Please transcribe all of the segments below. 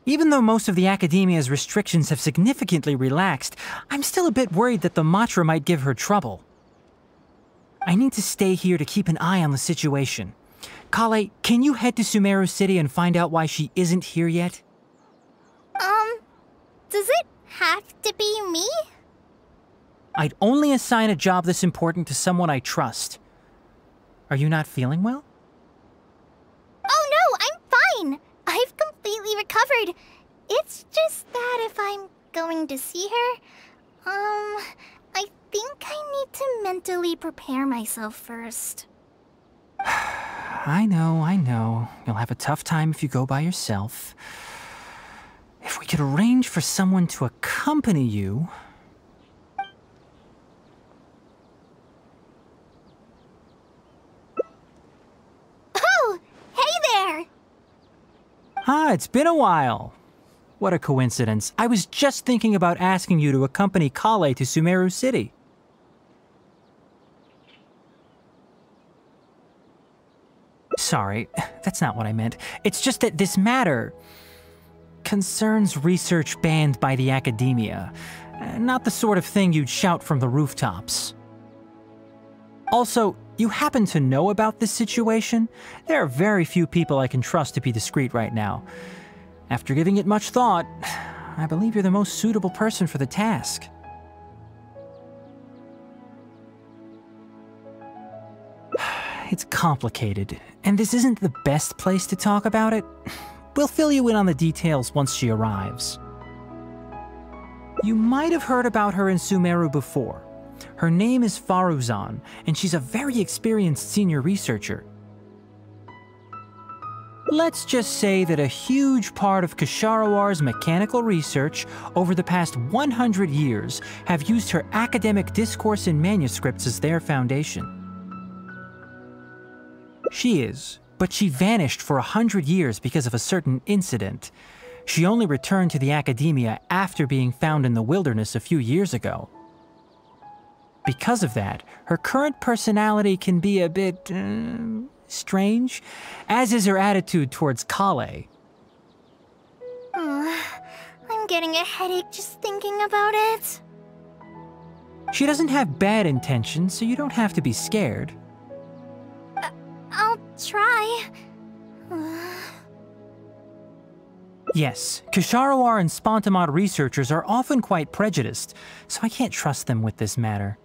Even though most of the academia's restrictions have significantly relaxed, I'm still a bit worried that the Matra might give her trouble. I need to stay here to keep an eye on the situation. Kale, can you head to Sumeru City and find out why she isn't here yet? Does it have to be me? I'd only assign a job this important to someone I trust. Are you not feeling well? Oh no, I'm fine! I've completely recovered. It's just that if I'm going to see her, I think I need to mentally prepare myself first. I know. You'll have a tough time if you go by yourself. If we could arrange for someone to accompany you... Oh! Hey there! Ah, it's been a while. What a coincidence. I was just thinking about asking you to accompany Kale to Sumeru City. Sorry, that's not what I meant. It's just that this matter concerns research banned by the academia. Not the sort of thing you'd shout from the rooftops. Also, you happen to know about this situation? There are very few people I can trust to be discreet right now. After giving it much thought, I believe you're the most suitable person for the task. It's complicated, and this isn't the best place to talk about it. We'll fill you in on the details once she arrives. You might have heard about her in Sumeru before. Her name is Faruzan, and she's a very experienced senior researcher. Let's just say that a huge part of Ksharowar's mechanical research over the past 100 years have used her academic discourse and manuscripts as their foundation. She is, but she vanished for 100 years because of a certain incident. She only returned to the academia after being found in the wilderness a few years ago. Because of that, her current personality can be a bit... strange, as is her attitude towards Kale. I'm getting a headache just thinking about it. She doesn't have bad intentions, so you don't have to be scared. I'll try. Yes, Ksharawar and Spontamod researchers are often quite prejudiced, so I can't trust them with this matter.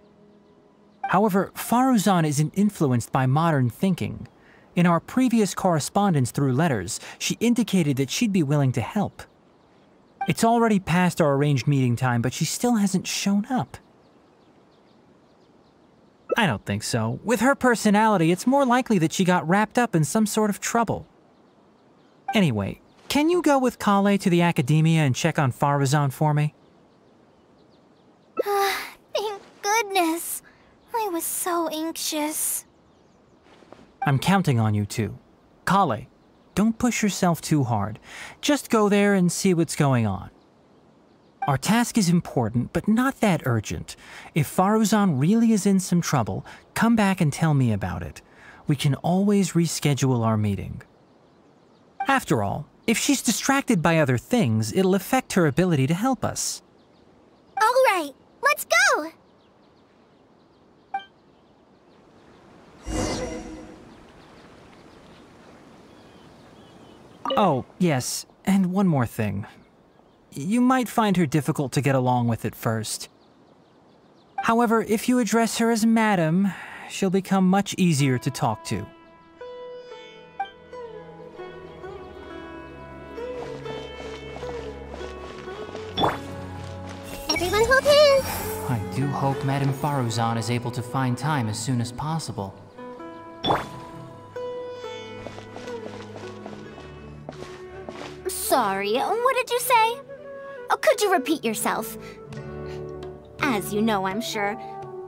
However, Faruzan isn't influenced by modern thinking. In our previous correspondence through letters, she indicated that she'd be willing to help. It's already past our arranged meeting time, but she still hasn't shown up. I don't think so. With her personality, it's more likely that she got wrapped up in some sort of trouble. Anyway, can you go with Kale to the academia and check on Faruzan for me? Thank goodness. I was so anxious. I'm counting on you too. Kale, don't push yourself too hard. Just go there and see what's going on. Our task is important, but not that urgent. If Faruzan really is in some trouble, come back and tell me about it. We can always reschedule our meeting. After all, if she's distracted by other things, it'll affect her ability to help us. All right, let's go! Oh, yes, and one more thing. You might find her difficult to get along with at first. However, if you address her as Madam, she'll become much easier to talk to. Everyone hold hands! I do hope Madame Faruzan is able to find time as soon as possible. Sorry, what did you say? Oh, could you repeat yourself? As you know, I'm sure,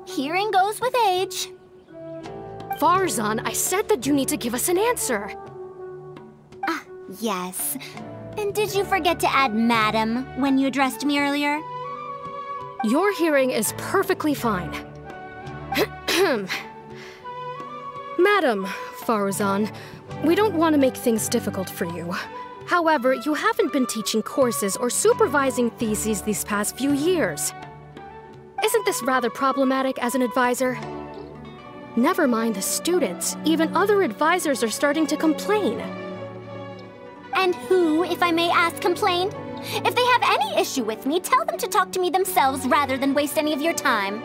hearing goes with age. Faruzan, I said that you need to give us an answer. Ah, yes. And did you forget to add Madam when you addressed me earlier? Your hearing is perfectly fine. Madam Faruzan, we don't want to make things difficult for you. However, you haven't been teaching courses or supervising theses these past few years. Isn't this rather problematic as an advisor? Never mind the students, even other advisors are starting to complain. And who, if I may ask, complained? If they have any issue with me, tell them to talk to me themselves rather than waste any of your time.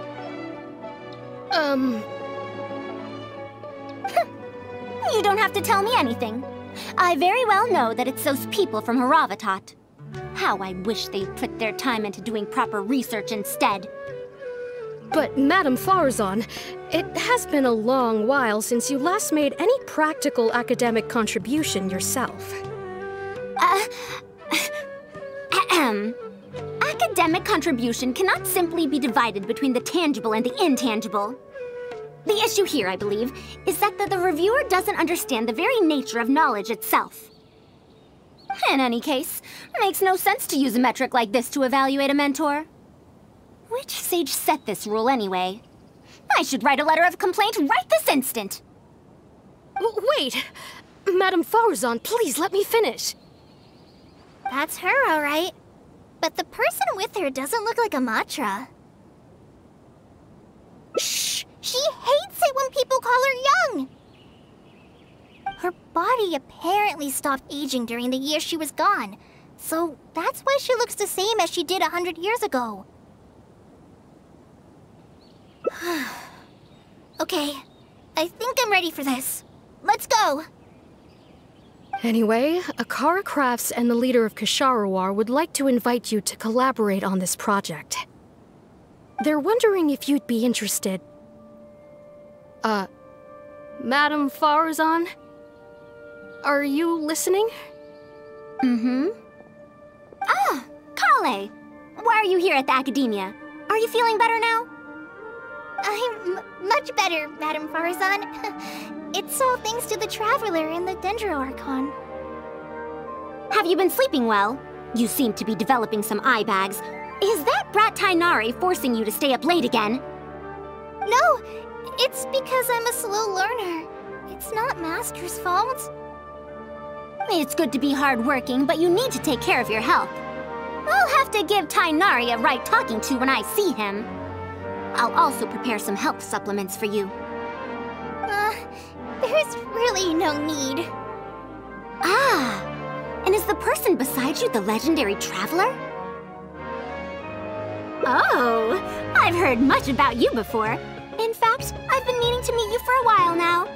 You don't have to tell me anything. I very well know that it's those people from Haravatat. How I wish they'd put their time into doing proper research instead. But, Madam Faruzan, it has been a long while since you last made any practical academic contribution yourself. Academic contribution cannot simply be divided between the tangible and the intangible. The issue here, I believe, is that the reviewer doesn't understand the very nature of knowledge itself. In any case, it makes no sense to use a metric like this to evaluate a mentor. Which sage set this rule anyway? I should write a letter of complaint right this instant! Wait! Madam Faruzan, please let me finish! That's her, all right. But the person with her doesn't look like a Matra. Shh! She hates it when people call her young! Her body apparently stopped aging during the year she was gone. So that's why she looks the same as she did 100 years ago. Okay, I think I'm ready for this. Let's go! Anyway, Akara Crafts and the leader of Ksharawar would like to invite you to collaborate on this project. They're wondering if you'd be interested. Madam Faruzan? Are you listening? Mm-hmm. Ah, Kale! Why are you here at the Academia? Are you feeling better now? I'm much better, Madam Faruzan. It's all thanks to the Traveler and the Dendro Archon. Have you been sleeping well? You seem to be developing some eye bags. Is that brat Tighnari forcing you to stay up late again? No, it's because I'm a slow learner. It's not Master's fault. It's good to be hardworking, but you need to take care of your health. I'll have to give Tighnari a right talking to when I see him. I'll also prepare some health supplements for you. There's really no need. Ah, and is the person beside you the legendary Traveler? Oh, I've heard much about you before. In fact, I've been meaning to meet you for a while now.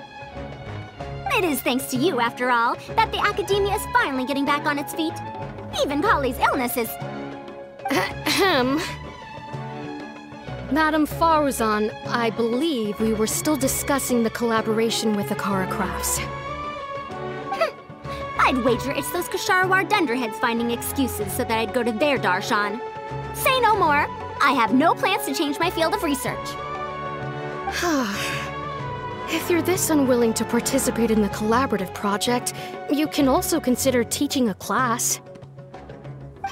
It is thanks to you, after all, that the Academia is finally getting back on its feet. Even Kali's illness is... Madam Faruzan, I believe we were still discussing the collaboration with Akara Crafts. I'd wager it's those Ksharawar Dunderheads finding excuses so that I'd go to their darshan. Say no more. I have no plans to change my field of research. If you're this unwilling to participate in the collaborative project, you can also consider teaching a class.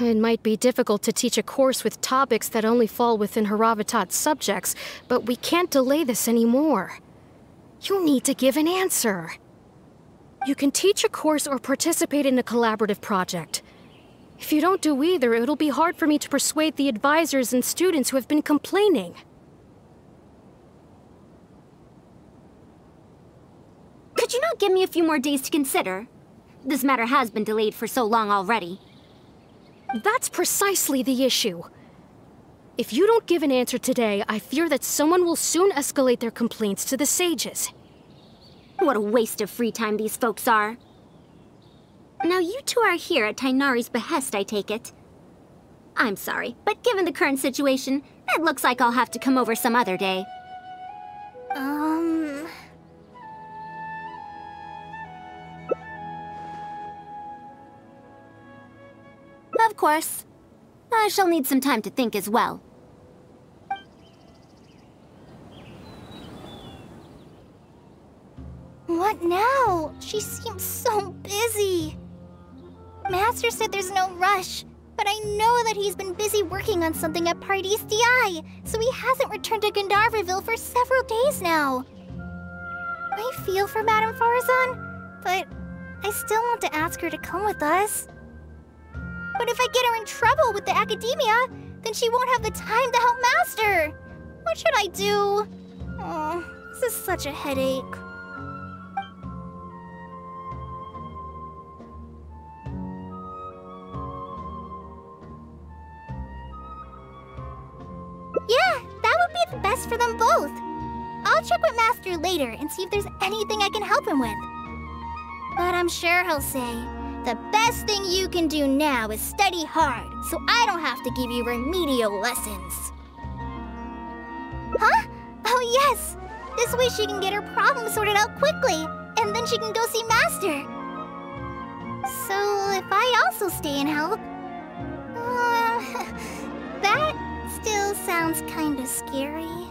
It might be difficult to teach a course with topics that only fall within Haravatat's subjects, but we can't delay this anymore. You need to give an answer. You can teach a course or participate in a collaborative project. If you don't do either, it'll be hard for me to persuade the advisors and students who have been complaining. Could you not give me a few more days to consider? This matter has been delayed for so long already. That's precisely the issue. If you don't give an answer today, I fear that someone will soon escalate their complaints to the sages. What a waste of free time these folks are. Now you two are here at Tighnari's behest, I take it. I'm sorry, but given the current situation, it looks like I'll have to come over some other day. Of course. I shall need some time to think as well. What now? She seems so busy. Master said there's no rush, but I know that he's been busy working on something at Pardis Dhyai, so he hasn't returned to Gandharvaville for several days now. I feel for Madame Faruzan, but I still want to ask her to come with us. But if I get her in trouble with the academia, then she won't have the time to help Master. What should I do? Oh, this is such a headache. Yeah, that would be the best for them both. I'll check with Master later and see if there's anything I can help him with. But I'm sure he'll say, the best thing you can do now is study hard, so I don't have to give you remedial lessons. Huh? Oh yes! This way she can get her problem sorted out quickly, and then she can go see Master. So if I also stay and help... that still sounds kinda scary.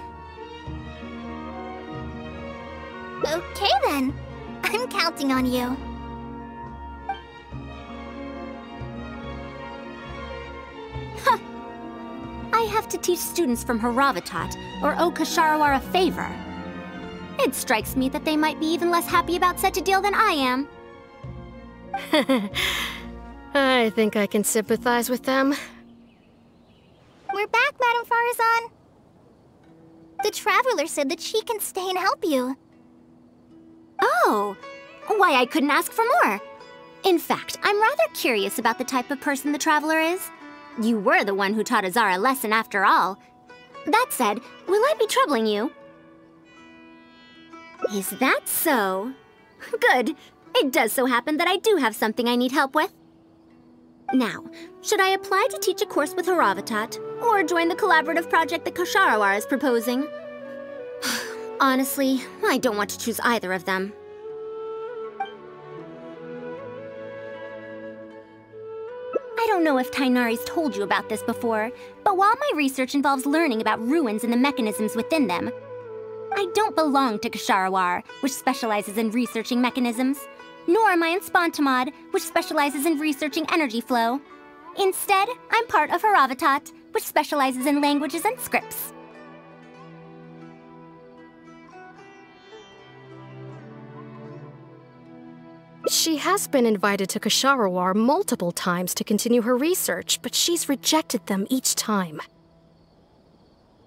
Okay then. I'm counting on you. Huh. I have to teach students from Haravatat, or owe Ksharawar a favor. It strikes me that they might be even less happy about such a deal than I am. I think I can sympathize with them. We're back, Madame Faruzan. The Traveler said that she can stay and help you. Oh, why I couldn't ask for more. In fact, I'm rather curious about the type of person the Traveler is. You were the one who taught Azar a lesson after all. That said, will I be troubling you? Is that so? Good. It does so happen that I do have something I need help with. Now, should I apply to teach a course with Haravatat, or join the collaborative project that Ksharawar is proposing? Honestly, I don't want to choose either of them. I don't know if Tighnari's told you about this before, but while my research involves learning about ruins and the mechanisms within them, I don't belong to Ksharawar, which specializes in researching mechanisms, nor am I in Spontamod, which specializes in researching energy flow. Instead, I'm part of Haravatat, which specializes in languages and scripts. She has been invited to Ksharawar multiple times to continue her research, but she's rejected them each time.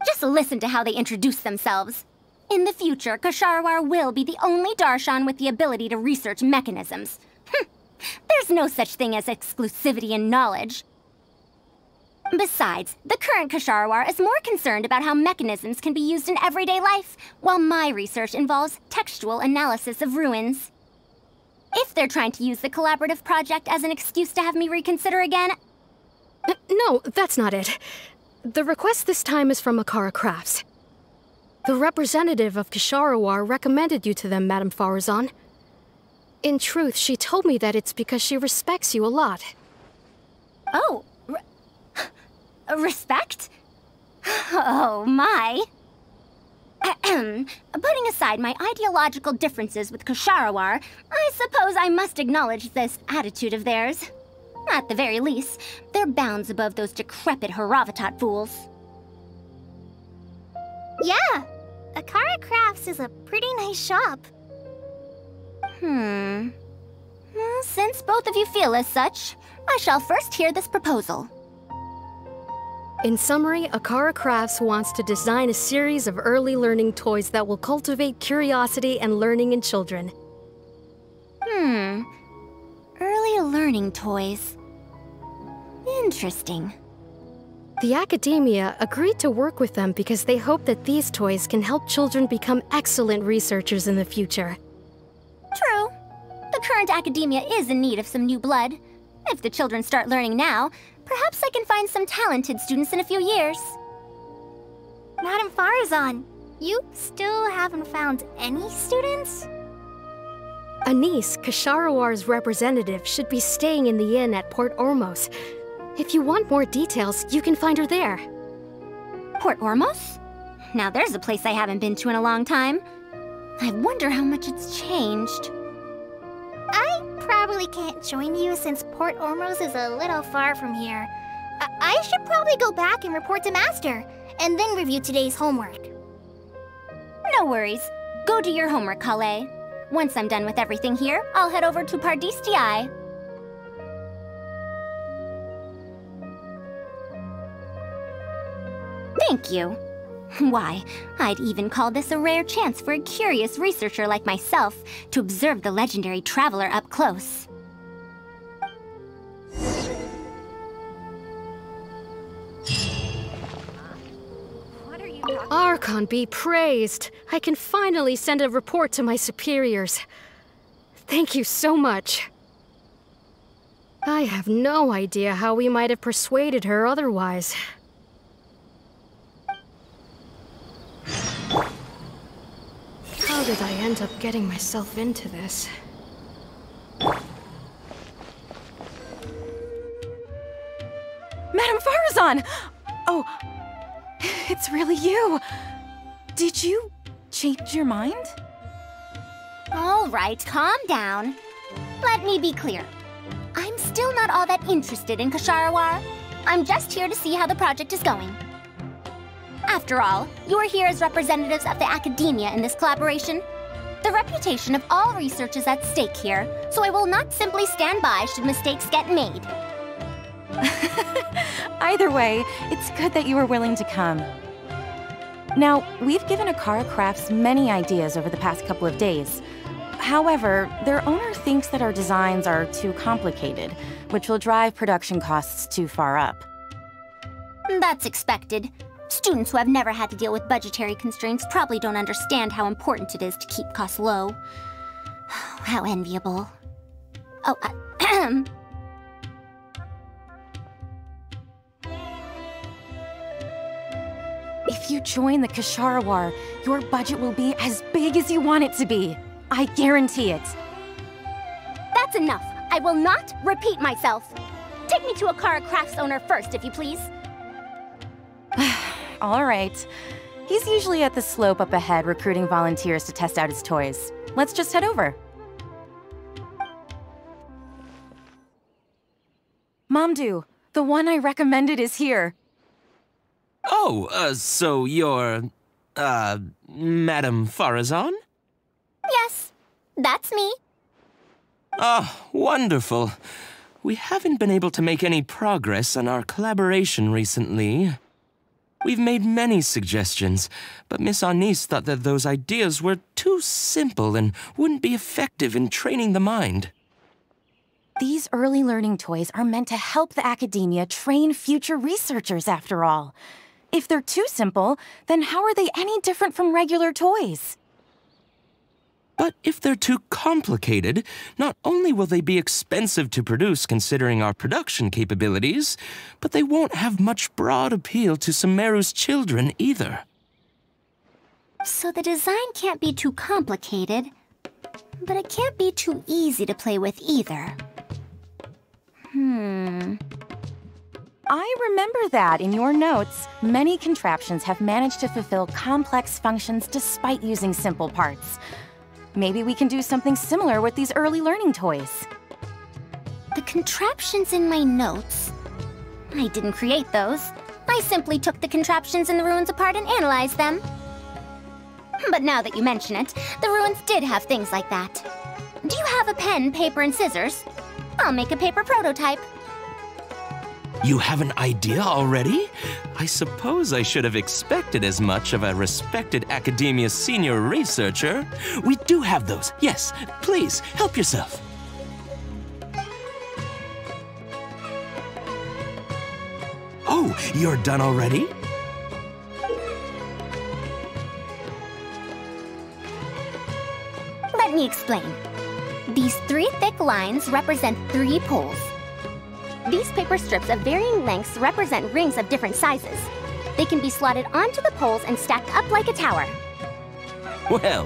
Just listen to how they introduce themselves. In the future, Ksharawar will be the only Darshan with the ability to research mechanisms. There's no such thing as exclusivity in knowledge. Besides, the current Ksharawar is more concerned about how mechanisms can be used in everyday life, while my research involves textual analysis of ruins. If they're trying to use the collaborative project as an excuse to have me reconsider again... No, that's not it. The request this time is from Akara Crafts. The representative of Ksharawar recommended you to them, Madame Faruzan. In truth, she told me that it's because she respects you a lot. Oh, respect? Oh, my. Putting aside my ideological differences with Ksharawar, I suppose I must acknowledge this attitude of theirs. At the very least, they're bounds above those decrepit Haravatat fools. Yeah, Akara Crafts is a pretty nice shop. Well, since both of you feel as such, I shall first hear this proposal. In summary, Akara Crafts wants to design a series of early learning toys that will cultivate curiosity and learning in children. Early learning toys. Interesting. The academia agreed to work with them because they hope that these toys can help children become excellent researchers in the future. True. The current academia is in need of some new blood. If the children start learning now, perhaps I can find some talented students in a few years. Madame Faruzan, you still haven't found any students? Anise, Kasharawar's representative, should be staying in the inn at Port Ormos. If you want more details, you can find her there. Port Ormos? Now there's a place I haven't been to in a long time. I wonder how much it's changed. I probably can't join you since Port Ormos is a little far from here. I should probably go back and report to Master, and then review today's homework. No worries. Go do your homework, Kale. Once I'm done with everything here, I'll head over to Pardis Dhyai. Thank you. Why, I'd even call this a rare chance for a curious researcher like myself to observe the legendary traveler up close. Archon be praised! I can finally send a report to my superiors. Thank you so much. I have no idea how we might have persuaded her otherwise. How did I end up getting myself into this? Madame Faruzan! Oh, it's really you. Did you change your mind? All right, calm down. Let me be clear. I'm still not all that interested in Ksharawar. I'm just here to see how the project is going. After all, you're here as representatives of the academia in this collaboration. The reputation of all research is at stake here, so I will not simply stand by should mistakes get made. Either way, it's good that you were willing to come. Now, we've given Akara Crafts many ideas over the past couple of days. However, their owner thinks that our designs are too complicated, which will drive production costs too far up. That's expected. Students who have never had to deal with budgetary constraints probably don't understand how important it is to keep costs low. How enviable. Oh, If you join the Ksharawar, your budget will be as big as you want it to be. I guarantee it. That's enough. I will not repeat myself. Take me to Akara Crafts owner first, if you please. All right. He's usually at the slope up ahead recruiting volunteers to test out his toys. Let's just head over. Mamdu, the one I recommended is here. Oh, so you're, Madame Faruzan? Yes, that's me. Ah, wonderful. We haven't been able to make any progress on our collaboration recently. We've made many suggestions, but Miss Anis thought that those ideas were too simple and wouldn't be effective in training the mind. These early learning toys are meant to help the academia train future researchers, after all. If they're too simple, then how are they any different from regular toys? But if they're too complicated, not only will they be expensive to produce considering our production capabilities, but they won't have much broad appeal to Sumeru's children either. So the design can't be too complicated, but it can't be too easy to play with either. I remember that in your notes, many contraptions have managed to fulfill complex functions despite using simple parts. Maybe we can do something similar with these early learning toys. The contraptions in my notes? I didn't create those. I simply took the contraptions in the ruins apart and analyzed them. But now that you mention it, the ruins did have things like that. Do you have a pen, paper, and scissors? I'll make a paper prototype. You have an idea already? I suppose I should have expected as much of a respected academia senior researcher. We do have those. Yes, please, help yourself. Oh, you're done already? Let me explain. These 3 thick lines represent 3 poles. These paper strips of varying lengths represent rings of different sizes. They can be slotted onto the poles and stacked up like a tower. Well,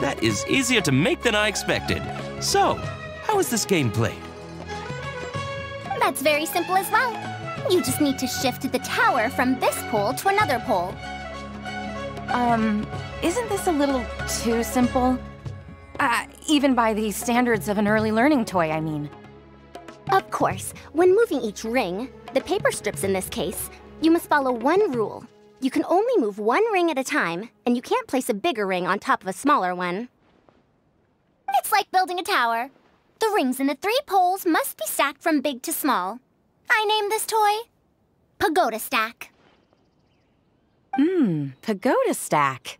that is easier to make than I expected. So, how is this game played? That's very simple as well. You just need to shift the tower from this pole to another pole. Isn't this a little too simple? Even by the standards of an early learning toy, I mean. Of course, when moving each ring, the paper strips in this case, you must follow one rule. You can only move 1 ring at a time, and you can't place a bigger ring on top of a smaller one. It's like building a tower. The rings in the 3 poles must be stacked from big to small. I named this toy Pagoda Stack. Pagoda stack.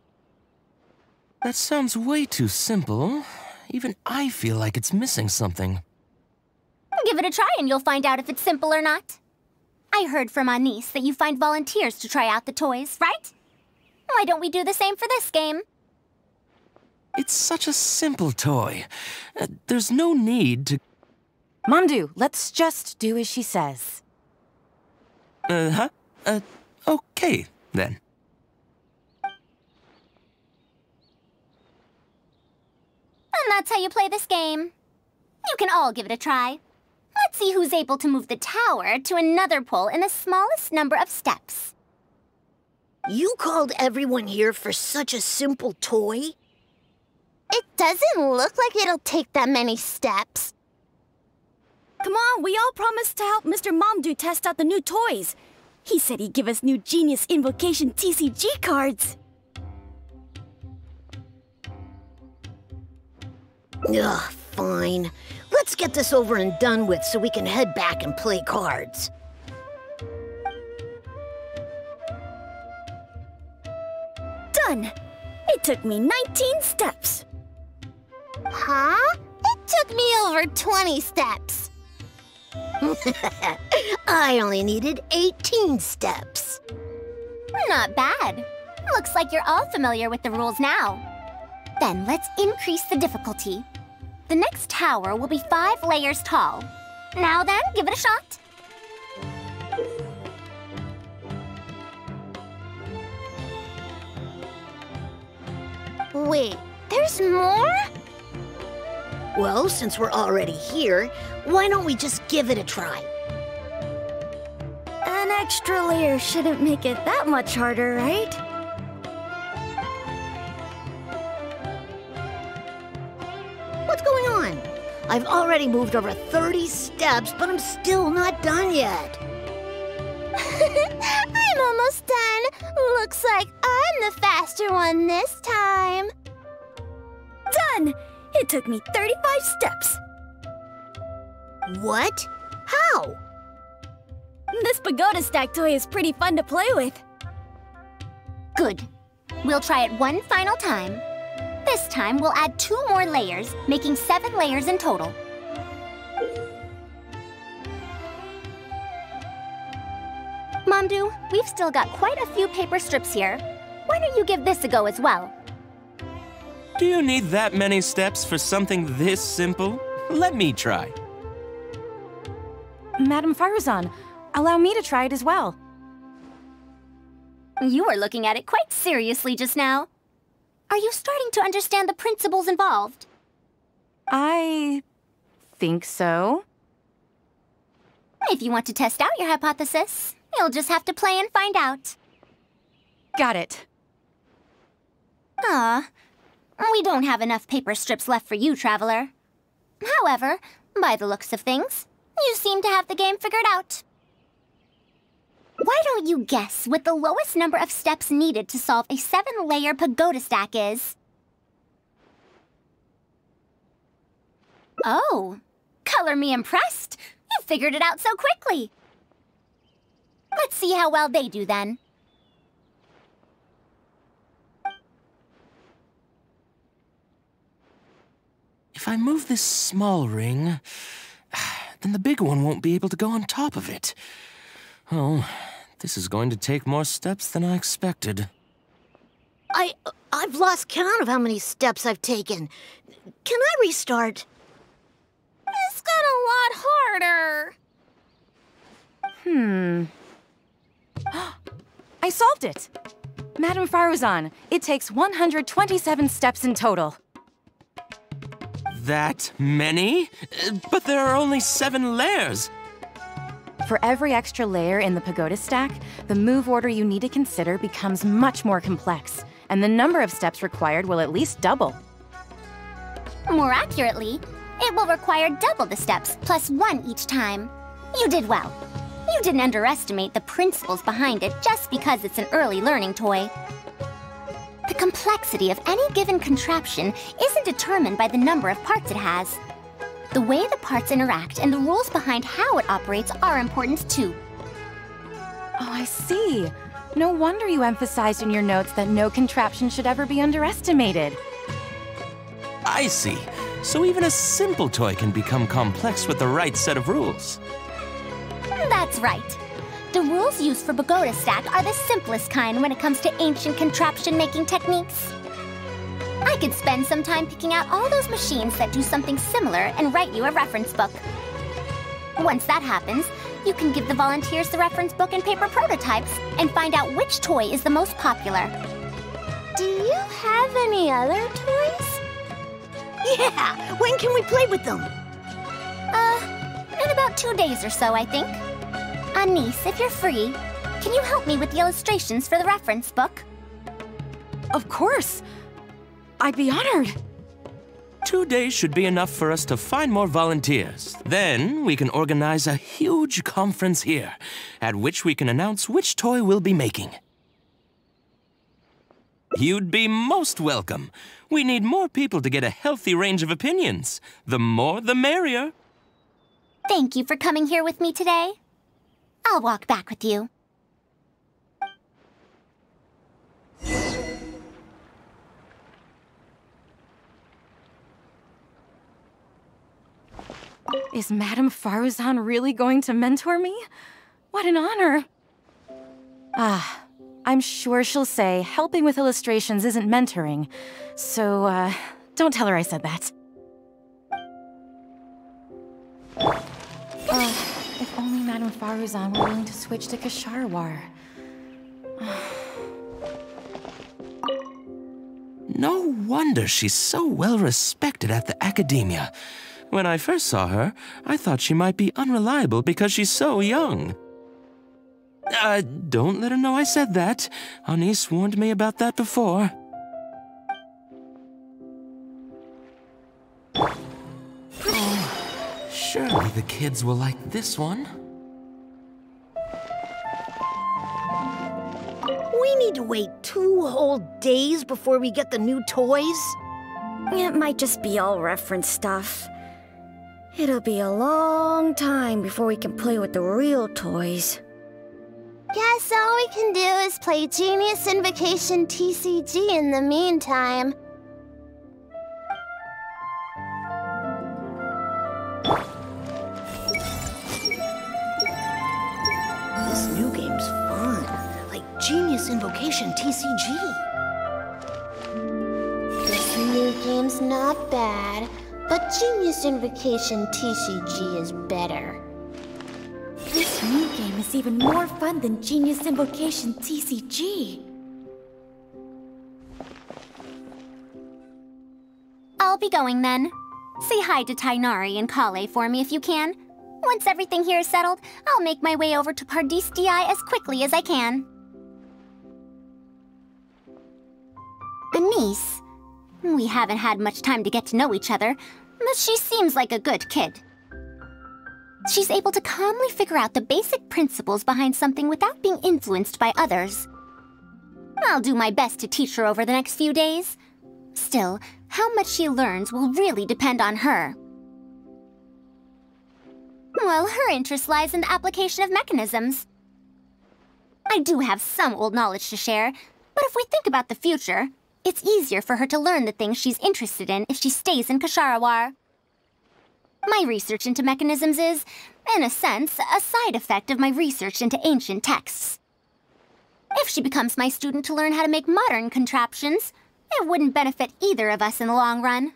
That sounds way too simple. Even I feel like it's missing something. Give it a try and you'll find out if it's simple or not. I heard from Anis that you find volunteers to try out the toys, right? Why don't we do the same for this game? It's such a simple toy. There's no need to... Mamdu, let's just do as she says. Okay, then. And that's how you play this game. You can all give it a try. Let's see who's able to move the tower to another pole in the smallest number of steps. You called everyone here for such a simple toy? It doesn't look like it'll take that many steps. Come on, we all promised to help Mr. Mamdu test out the new toys. He said he'd give us new Genius Invocation TCG cards. Ugh, fine. Let's get this over and done with so we can head back and play cards. Done! It took me 19 steps. Huh? It took me over 20 steps. I only needed 18 steps. Not bad. Looks like you're all familiar with the rules now. Then let's increase the difficulty. The next tower will be 5 layers tall. Now then, give it a shot. Wait, there's more? Well, since we're already here, why don't we just give it a try? An extra layer shouldn't make it that much harder, right? What's going on? I've already moved over 30 steps, but I'm still not done yet. I'm almost done. Looks like I'm the faster one this time. Done! It took me 35 steps. What? How? This pagoda stack toy is pretty fun to play with. Good. We'll try it one final time. This time, we'll add 2 more layers, making 7 layers in total. Mamdu, we've still got quite a few paper strips here. Why don't you give this a go as well? Do you need that many steps for something this simple? Let me try. Madam Faruzan, allow me to try it as well. You were looking at it quite seriously just now. Are you starting to understand the principles involved? I think so. If you want to test out your hypothesis, you'll just have to play and find out. Got it. We don't have enough paper strips left for you, Traveler. However, by the looks of things, you seem to have the game figured out. Why don't you guess what the lowest number of steps needed to solve a 7-layer pagoda stack is? Oh, color me impressed. You figured it out so quickly. Let's see how well they do then. If I move this small ring, then the big one won't be able to go on top of it. Oh, this is going to take more steps than I expected. I've lost count of how many steps I've taken. Can I restart? This got a lot harder. I solved it! Madam Faruzan, it takes 127 steps in total. That many? But there are only 7 layers. For every extra layer in the pagoda stack, the move order you need to consider becomes much more complex, and the number of steps required will at least double. More accurately, it will require double the steps, plus 1 each time. You did well. You didn't underestimate the principles behind it just because it's an early learning toy. The complexity of any given contraption isn't determined by the number of parts it has. The way the parts interact and the rules behind how it operates are important too. Oh, I see. No wonder you emphasized in your notes that no contraption should ever be underestimated. I see. So even a simple toy can become complex with the right set of rules. That's right. The rules used for Pagoda Stack are the simplest kind when it comes to ancient contraption-making techniques. I could spend some time picking out all those machines that do something similar and write you a reference book. Once that happens, you can give the volunteers the reference book and paper prototypes and find out which toy is the most popular. Do you have any other toys? Yeah! When can we play with them? In about 2 days or so, I think. Anise, if you're free, can you help me with the illustrations for the reference book? Of course. I'd be honored. 2 days should be enough for us to find more volunteers. Then we can organize a huge conference here, at which we can announce which toy we'll be making. You'd be most welcome. We need more people to get a healthy range of opinions. The more, the merrier. Thank you for coming here with me today. I'll walk back with you. Is Madame Faruzan really going to mentor me? What an honor! I'm sure she'll say helping with illustrations isn't mentoring, so, don't tell her I said that. If only Madame Faruzan were willing to switch to Kshahrewar. No wonder she's so well respected at the academia. When I first saw her, I thought she might be unreliable because she's so young. Don't let her know I said that. Anise warned me about that before. Oh, surely the kids will like this one. We need to wait 2 whole days before we get the new toys? It might just be all reference stuff. It'll be a long time before we can play with the real toys. Guess all we can do is play Genius Invocation TCG in the meantime. This new game's fun. Like Genius Invocation TCG. This new game's not bad, but Genius Invocation TCG is better. This new game is even more fun than Genius Invocation TCG. I'll be going then. Say hi to Tighnari and Kale for me if you can. Once everything here is settled, I'll make my way over to Pardis Dhyai as quickly as I can. Anise, we haven't had much time to get to know each other, but she seems like a good kid. She's able to calmly figure out the basic principles behind something without being influenced by others. I'll do my best to teach her over the next few days. Still, how much she learns will really depend on her. Well, her interest lies in the application of mechanisms. I do have some old knowledge to share, but if we think about the future, it's easier for her to learn the things she's interested in if she stays in Kshahrewar. My research into mechanisms is, in a sense, a side effect of my research into ancient texts. If she becomes my student to learn how to make modern contraptions, it wouldn't benefit either of us in the long run.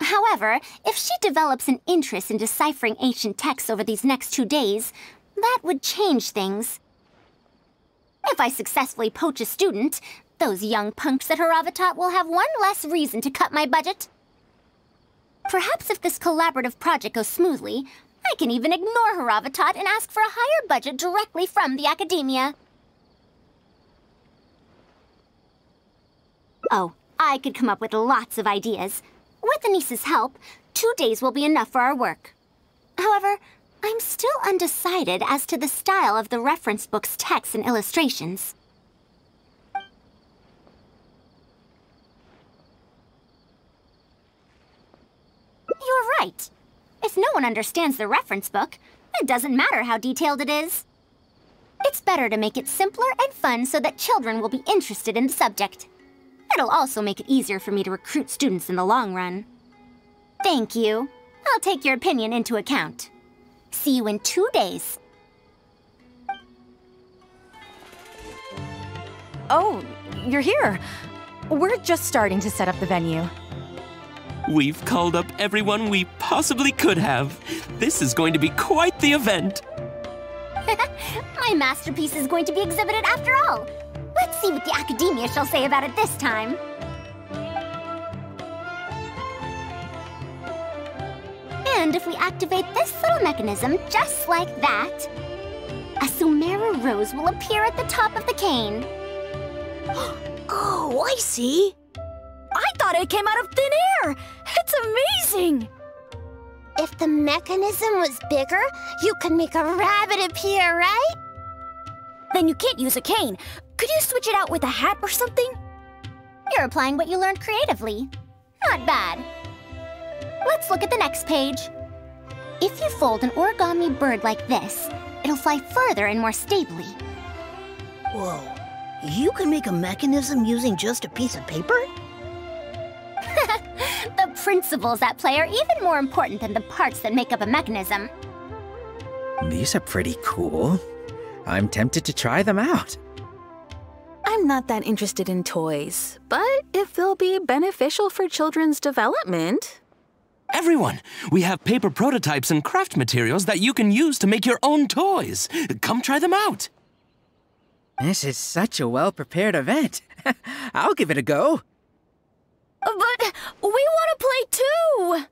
However, if she develops an interest in deciphering ancient texts over these next 2 days, that would change things. If I successfully poach a student, those young punks at Haravatat will have one less reason to cut my budget. Perhaps if this collaborative project goes smoothly, I can even ignore Haravatat and ask for a higher budget directly from the academia. Oh, I could come up with lots of ideas. With Anise's help, 2 days will be enough for our work. However, I'm still undecided as to the style of the reference book's text and illustrations. You're right. If no one understands the reference book, it doesn't matter how detailed it is. It's better to make it simpler and fun so that children will be interested in the subject. It'll also make it easier for me to recruit students in the long run. Thank you. I'll take your opinion into account. See you in 2 days. Oh, you're here. We're just starting to set up the venue. We've called up everyone we possibly could have. This is going to be quite the event. My masterpiece is going to be exhibited after all. Let's see what the Academia shall say about it this time. And if we activate this little mechanism just like that, a Sumeru rose will appear at the top of the cane. Oh, I see. I thought it came out of thin air! It's amazing! If the mechanism was bigger, you could make a rabbit appear, right? Then you can't use a cane. Could you switch it out with a hat or something? You're applying what you learned creatively. Not bad. Let's look at the next page. If you fold an origami bird like this, it'll fly further and more stably. Whoa. You can make a mechanism using just a piece of paper? The principles at play are even more important than the parts that make up a mechanism. These are pretty cool. I'm tempted to try them out. I'm not that interested in toys, but if they'll be beneficial for children's development... Everyone, we have paper prototypes and craft materials that you can use to make your own toys. Come try them out. This is such a well-prepared event. I'll give it a go. But we want to play too!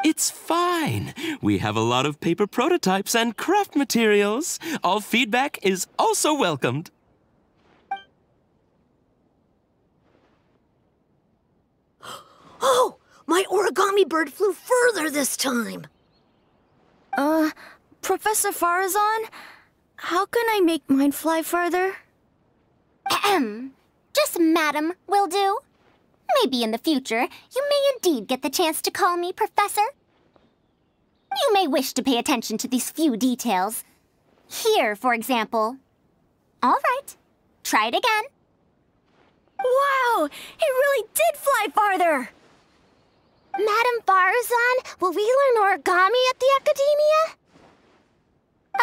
It's fine. We have a lot of paper prototypes and craft materials. All feedback is also welcomed. Oh, my origami bird flew further this time. Professor Faruzan, how can I make mine fly further? Ahem. Just madam will do. Maybe in the future, you may indeed get the chance to call me Professor. You may wish to pay attention to these few details. Here, for example. All right, try it again. Wow, it really did fly farther! Madam Faruzan, will we learn origami at the Academia?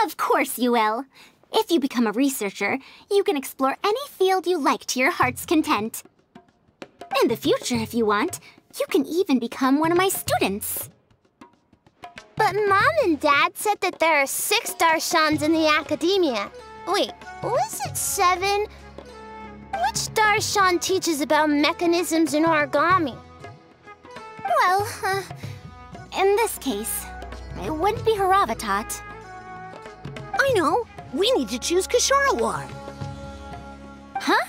Of course you will. If you become a researcher, you can explore any field you like to your heart's content. In the future, if you want, you can even become one of my students. But Mom and Dad said that there are 6 Darshans in the Academia. Wait, was it 7? Which Darshan teaches about mechanisms in origami? Well, in this case, it wouldn't be Haravatat. I know. We need to choose Kasharawar. Huh?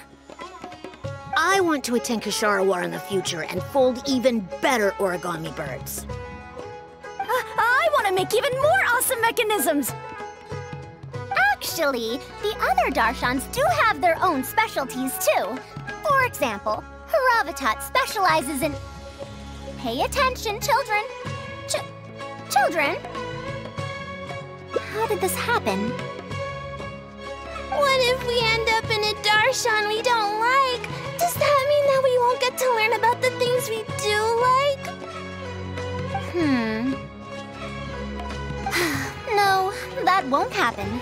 I want to attend Kasharawar in the future and fold even better origami birds. I want to make even more awesome mechanisms! Actually, the other Darshans do have their own specialties too. For example, Haravatat specializes in... Pay attention, children. Children? How did this happen? What if we end up in a Darshan we don't like? Does that mean that we won't get to learn about the things we do like? No, that won't happen.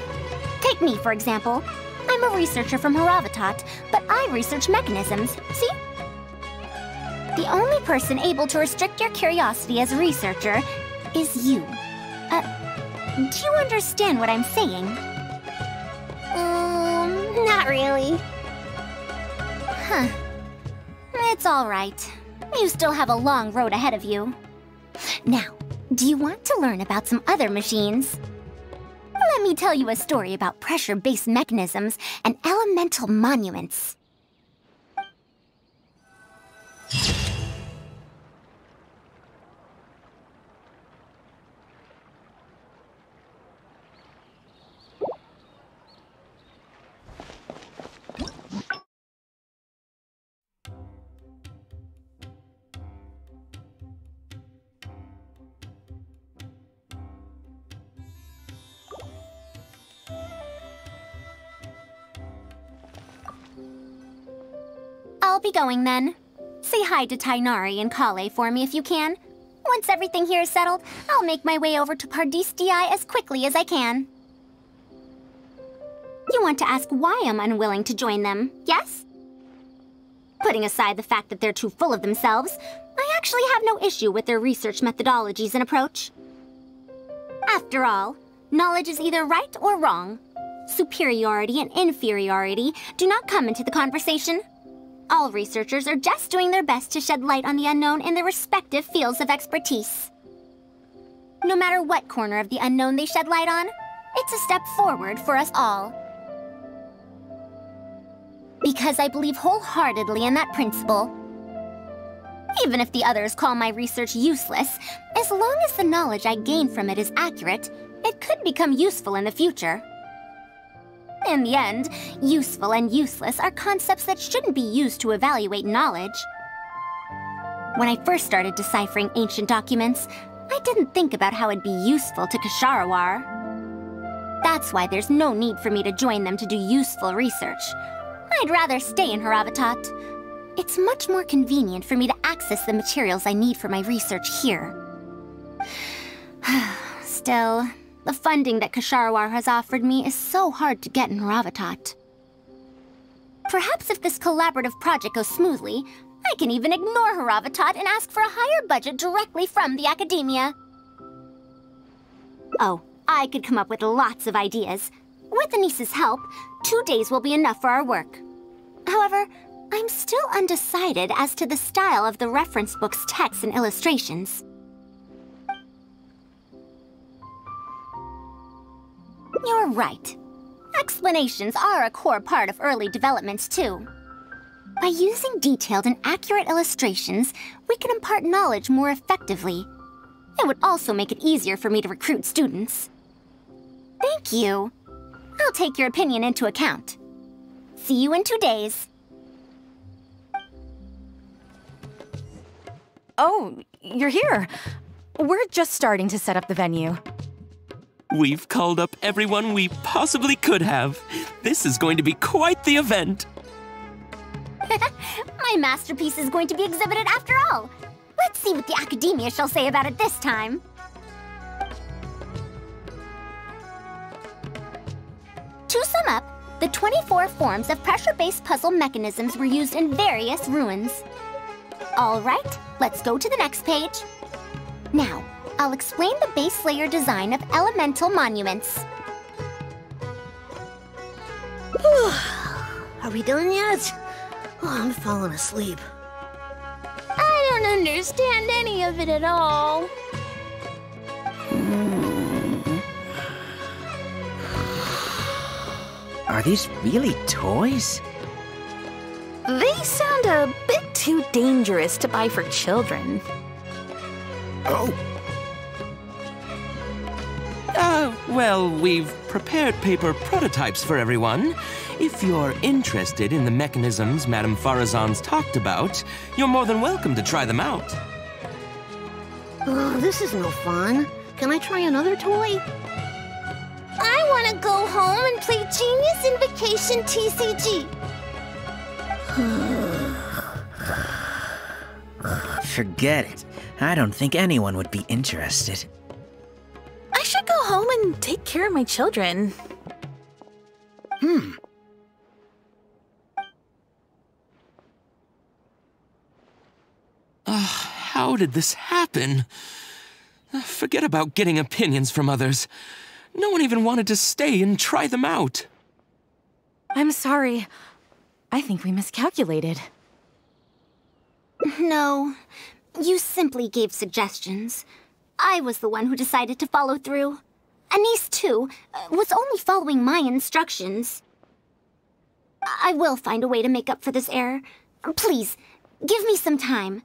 Take me, for example. I'm a researcher from Haravatat, but I research mechanisms, see? The only person able to restrict your curiosity as a researcher is you. Do you understand what I'm saying? Not really. Huh. It's all right. You still have a long road ahead of you. Now, do you want to learn about some other machines? Let me tell you a story about pressure-based mechanisms and elemental monuments. I'll be going then. Say hi to Tighnari and Kale for me if you can. Once everything here is settled, I'll make my way over to Pardis Dhyai as quickly as I can. You want to ask why I'm unwilling to join them, yes? Putting aside the fact that they're too full of themselves, I actually have no issue with their research methodologies and approach. After all, knowledge is either right or wrong. Superiority and inferiority do not come into the conversation. All researchers are just doing their best to shed light on the unknown in their respective fields of expertise. No matter what corner of the unknown they shed light on, it's a step forward for us all. Because I believe wholeheartedly in that principle. Even if the others call my research useless, as long as the knowledge I gain from it is accurate, it could become useful in the future. In the end, useful and useless are concepts that shouldn't be used to evaluate knowledge. When I first started deciphering ancient documents, I didn't think about how it'd be useful to Ksharawar. That's why there's no need for me to join them to do useful research. I'd rather stay in Haravatat. It's much more convenient for me to access the materials I need for my research here. Still, the funding that Ksharawar has offered me is so hard to get in Haravatat. Perhaps if this collaborative project goes smoothly, I can even ignore Haravatat and ask for a higher budget directly from the academia. Oh, I could come up with lots of ideas. With Anis's help, 2 days will be enough for our work. However, I'm still undecided as to the style of the reference book's text and illustrations. You're right. Explanations are a core part of early developments, too. By using detailed and accurate illustrations, we can impart knowledge more effectively. It would also make it easier for me to recruit students. Thank you. I'll take your opinion into account. See you in 2 days. Oh, you're here. We're just starting to set up the venue. We've called up everyone we possibly could have. This is going to be quite the event. My masterpiece is going to be exhibited after all. Let's see what the academia shall say about it this time. To sum up, the 24 forms of pressure-based puzzle mechanisms were used in various ruins. All right, let's go to the next page. Now, I'll explain the base layer design of elemental monuments. Are we done yet? Oh, I'm falling asleep. I don't understand any of it at all. Are these really toys? They sound a bit too dangerous to buy for children. Oh. Well, we've prepared paper prototypes for everyone. If you're interested in the mechanisms Madame Faruzan's talked about, you're more than welcome to try them out. Oh, this is no fun. Can I try another toy? I want to go home and play Genius Invocation TCG. Forget it. I don't think anyone would be interested. I should go home and take care of my children. How did this happen? Forget about getting opinions from others. No one even wanted to stay and try them out. I'm sorry. I think we miscalculated. No, you simply gave suggestions. I was the one who decided to follow through. Anis, too, was only following my instructions. I will find a way to make up for this error. Please, give me some time.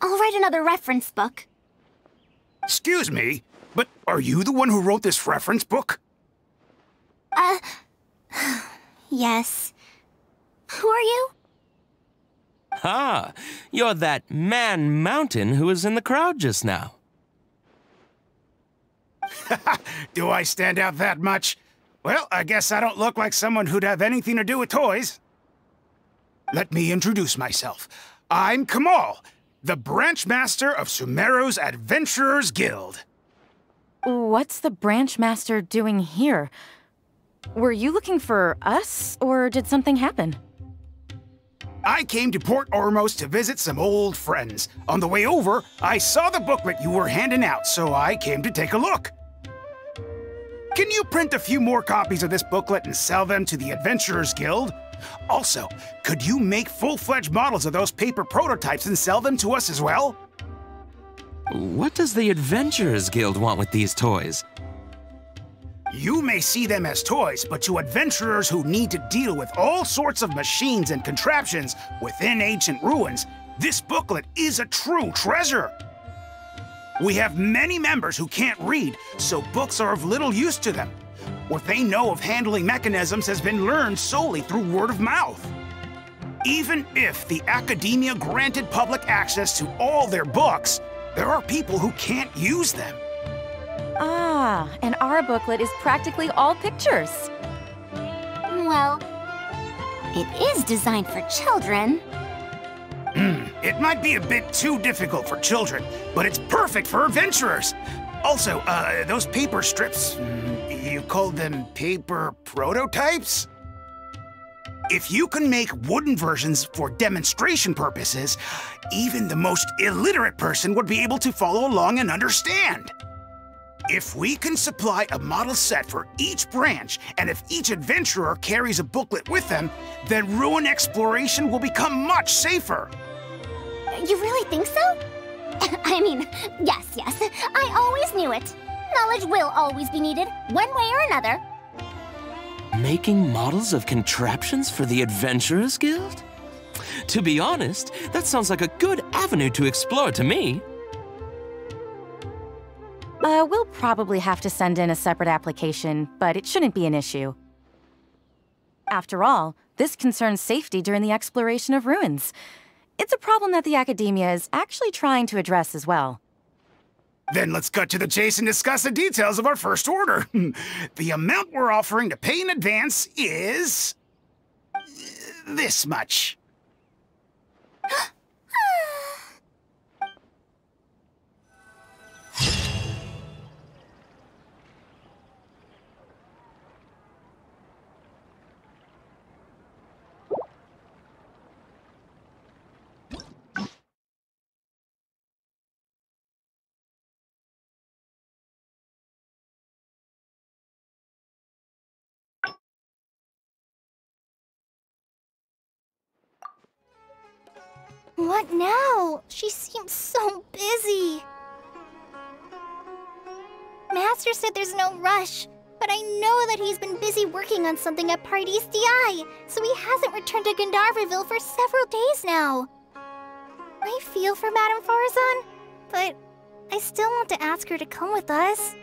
I'll write another reference book. Excuse me, but are you the one who wrote this reference book? Yes. Who are you? Ah, you're that man Mountain who was in the crowd just now. Do I stand out that much? Well, I guess I don't look like someone who'd have anything to do with toys. Let me introduce myself. I'm Kamal, the branch master of Sumeru's Adventurers Guild. What's the branch master doing here? Were you looking for us, or did something happen? I came to Port Ormos to visit some old friends. On the way over, I saw the booklet you were handing out, so I came to take a look. Can you print a few more copies of this booklet and sell them to the Adventurers Guild? Also, could you make full-fledged models of those paper prototypes and sell them to us as well? What does the Adventurers Guild want with these toys? You may see them as toys, but to adventurers who need to deal with all sorts of machines and contraptions within ancient ruins, this booklet is a true treasure. We have many members who can't read, so books are of little use to them. What they know of handling mechanisms has been learned solely through word of mouth. Even if the academia granted public access to all their books, there are people who can't use them. Ah, and our booklet is practically all pictures. Well, it is designed for children. It might be a bit too difficult for children, but it's perfect for adventurers. Also, those paper strips, you called them paper prototypes? If you can make wooden versions for demonstration purposes, even the most illiterate person would be able to follow along and understand. If we can supply a model set for each branch, and if each adventurer carries a booklet with them, then ruin exploration will become much safer. You really think so? I mean, yes, I always knew it. Knowledge will always be needed, one way or another. Making models of contraptions for the Adventurers Guild? To be honest, that sounds like a good avenue to explore to me. We'll probably have to send in a separate application, but it shouldn't be an issue. After all, this concerns safety during the exploration of ruins. It's a problem that the academia is actually trying to address as well. Then let's cut to the chase and discuss the details of our first order. The amount we're offering to pay in advance is this much. What now? She seems so busy. Master said there's no rush, but I know that he's been busy working on something at Pardis Dhyai, so he hasn't returned to Gandharville for several days now. I feel for Madame Faruzan, but I still want to ask her to come with us.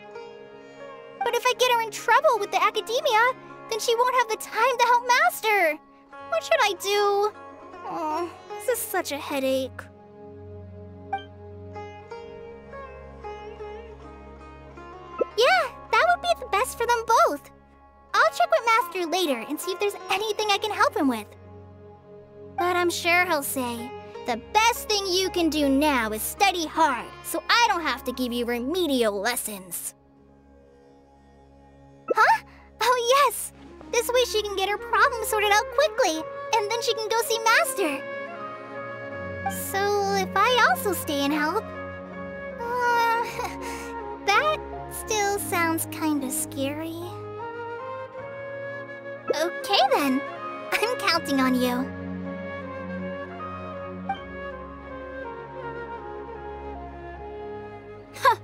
But if I get her in trouble with the academia, then she won't have the time to help Master. What should I do? Oh, this is such a headache. Yeah, that would be the best for them both. I'll check with Master later and see if there's anything I can help him with. But I'm sure he'll say, the best thing you can do now is study hard, so I don't have to give you remedial lessons. Huh? Oh yes! This way she can get her problem sorted out quickly, and then she can go see Master. So if I also stay and help... that still sounds kinda scary. Okay then, I'm counting on you. Huh.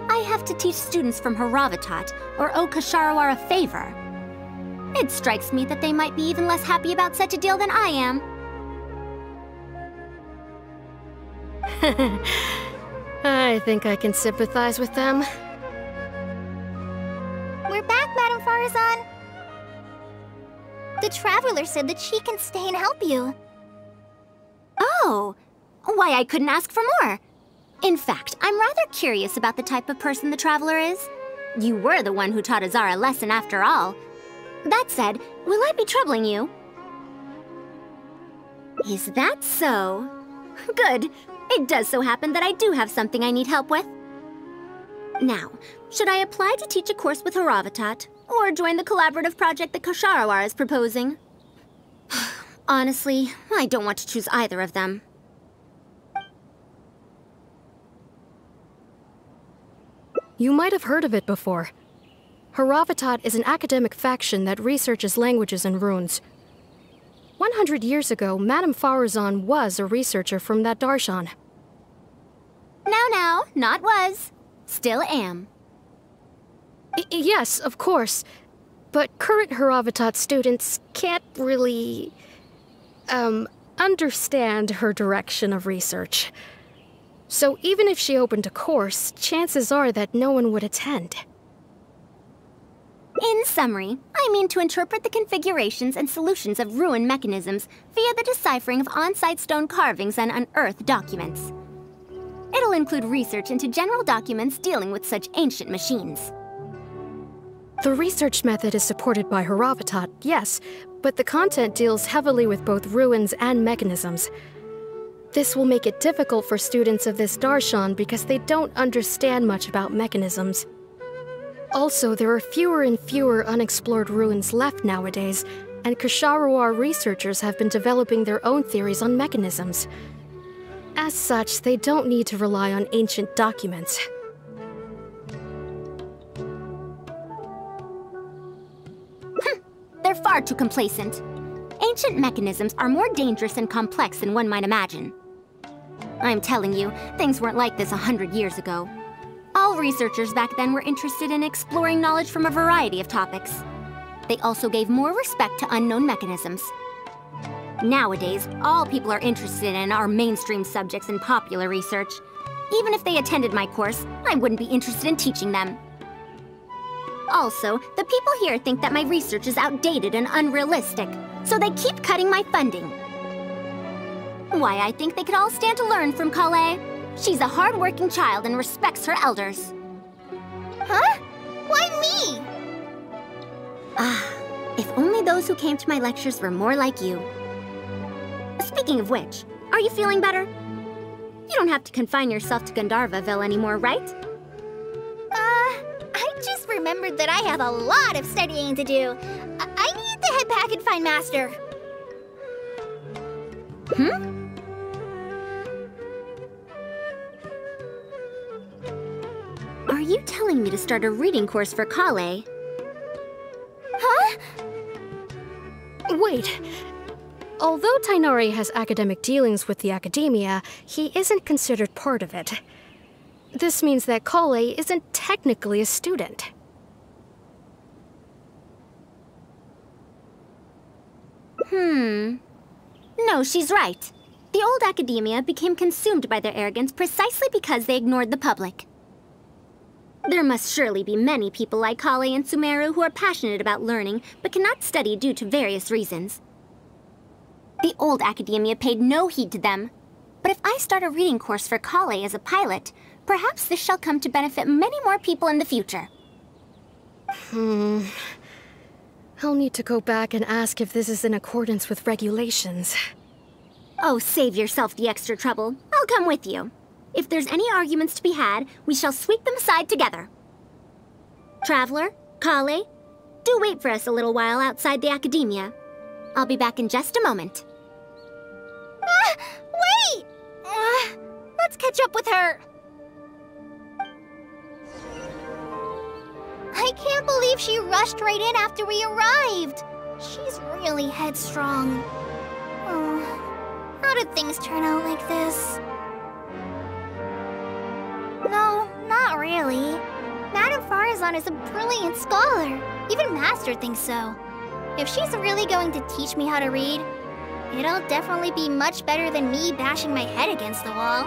I have to teach students from Haravatat or owe Kasharawar a favor. It strikes me that they might be even less happy about such a deal than I am. I think I can sympathize with them. We're back, Madame Faruzan. The Traveler said that she can stay and help you. Oh, why I couldn't ask for more. In fact, I'm rather curious about the type of person the Traveler is. You were the one who taught Azar a lesson after all. That said, will I be troubling you? Is that so? Good. It does so happen that I do have something I need help with. Now, should I apply to teach a course with Haravatat, or join the collaborative project that Kosharawar is proposing? Honestly, I don't want to choose either of them. You might have heard of it before. Haravatat is an academic faction that researches languages and runes. 100 years ago, Madame Faruzan was a researcher from that darshan. Now, not was. Still am. Yes, of course. But current Haravatat students can't really... understand her direction of research. So even if she opened a course, chances are that no one would attend. In summary, I mean to interpret the configurations and solutions of ruin mechanisms via the deciphering of on-site stone carvings and unearthed documents. It'll include research into general documents dealing with such ancient machines. The research method is supported by Haravatat, yes, but the content deals heavily with both ruins and mechanisms. This will make it difficult for students of this darshan because they don't understand much about mechanisms. Also, there are fewer and fewer unexplored ruins left nowadays, and Kosharawar researchers have been developing their own theories on mechanisms. As such, they don't need to rely on ancient documents. They're far too complacent. Ancient mechanisms are more dangerous and complex than one might imagine. I'm telling you, things weren't like this 100 years ago. All researchers back then were interested in exploring knowledge from a variety of topics. They also gave more respect to unknown mechanisms. Nowadays, all people are interested in are mainstream subjects in popular research. Even if they attended my course, I wouldn't be interested in teaching them. Also, the people here think that my research is outdated and unrealistic, so they keep cutting my funding. Why, I think they could all stand to learn from Kale. She's a hard-working child and respects her elders. Huh? Why me? If only those who came to my lectures were more like you. Speaking of which, are you feeling better? You don't have to confine yourself to Gandharvaville anymore, right? I just remembered that I have a lot of studying to do. I need to head back and find Master. Are you telling me to start a reading course for Kale? Huh? Wait. Although Tighnari has academic dealings with the academia, he isn't considered part of it. This means that Kale isn't technically a student. No, she's right. The old academia became consumed by their arrogance precisely because they ignored the public. There must surely be many people like Kale and Sumeru who are passionate about learning, but cannot study due to various reasons. The old academia paid no heed to them. But if I start a reading course for Kale as a pilot, perhaps this shall come to benefit many more people in the future. I'll need to go back and ask if this is in accordance with regulations. Oh, save yourself the extra trouble. I'll come with you. If there's any arguments to be had, we shall sweep them aside together. Traveler, Kale, do wait for us a little while outside the academia. I'll be back in just a moment. Wait! Let's catch up with her. I can't believe she rushed right in after we arrived. She's really headstrong. Oh, how did things turn out like this? No, not really. Madame Faruzan is a brilliant scholar. Even Master thinks so. If she's really going to teach me how to read, it'll definitely be much better than me bashing my head against the wall.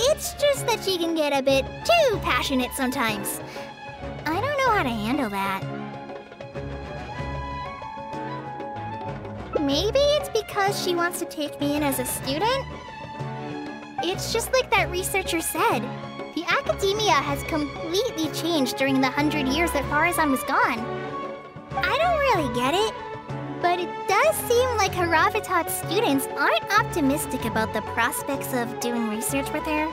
It's just that she can get a bit too passionate sometimes. I don't know how to handle that. Maybe it's because she wants to take me in as a student? It's just like that researcher said. The academia has completely changed during the 100 years that Faruzan was gone. I don't really get it. But it does seem like Haravatat's students aren't optimistic about the prospects of doing research with her.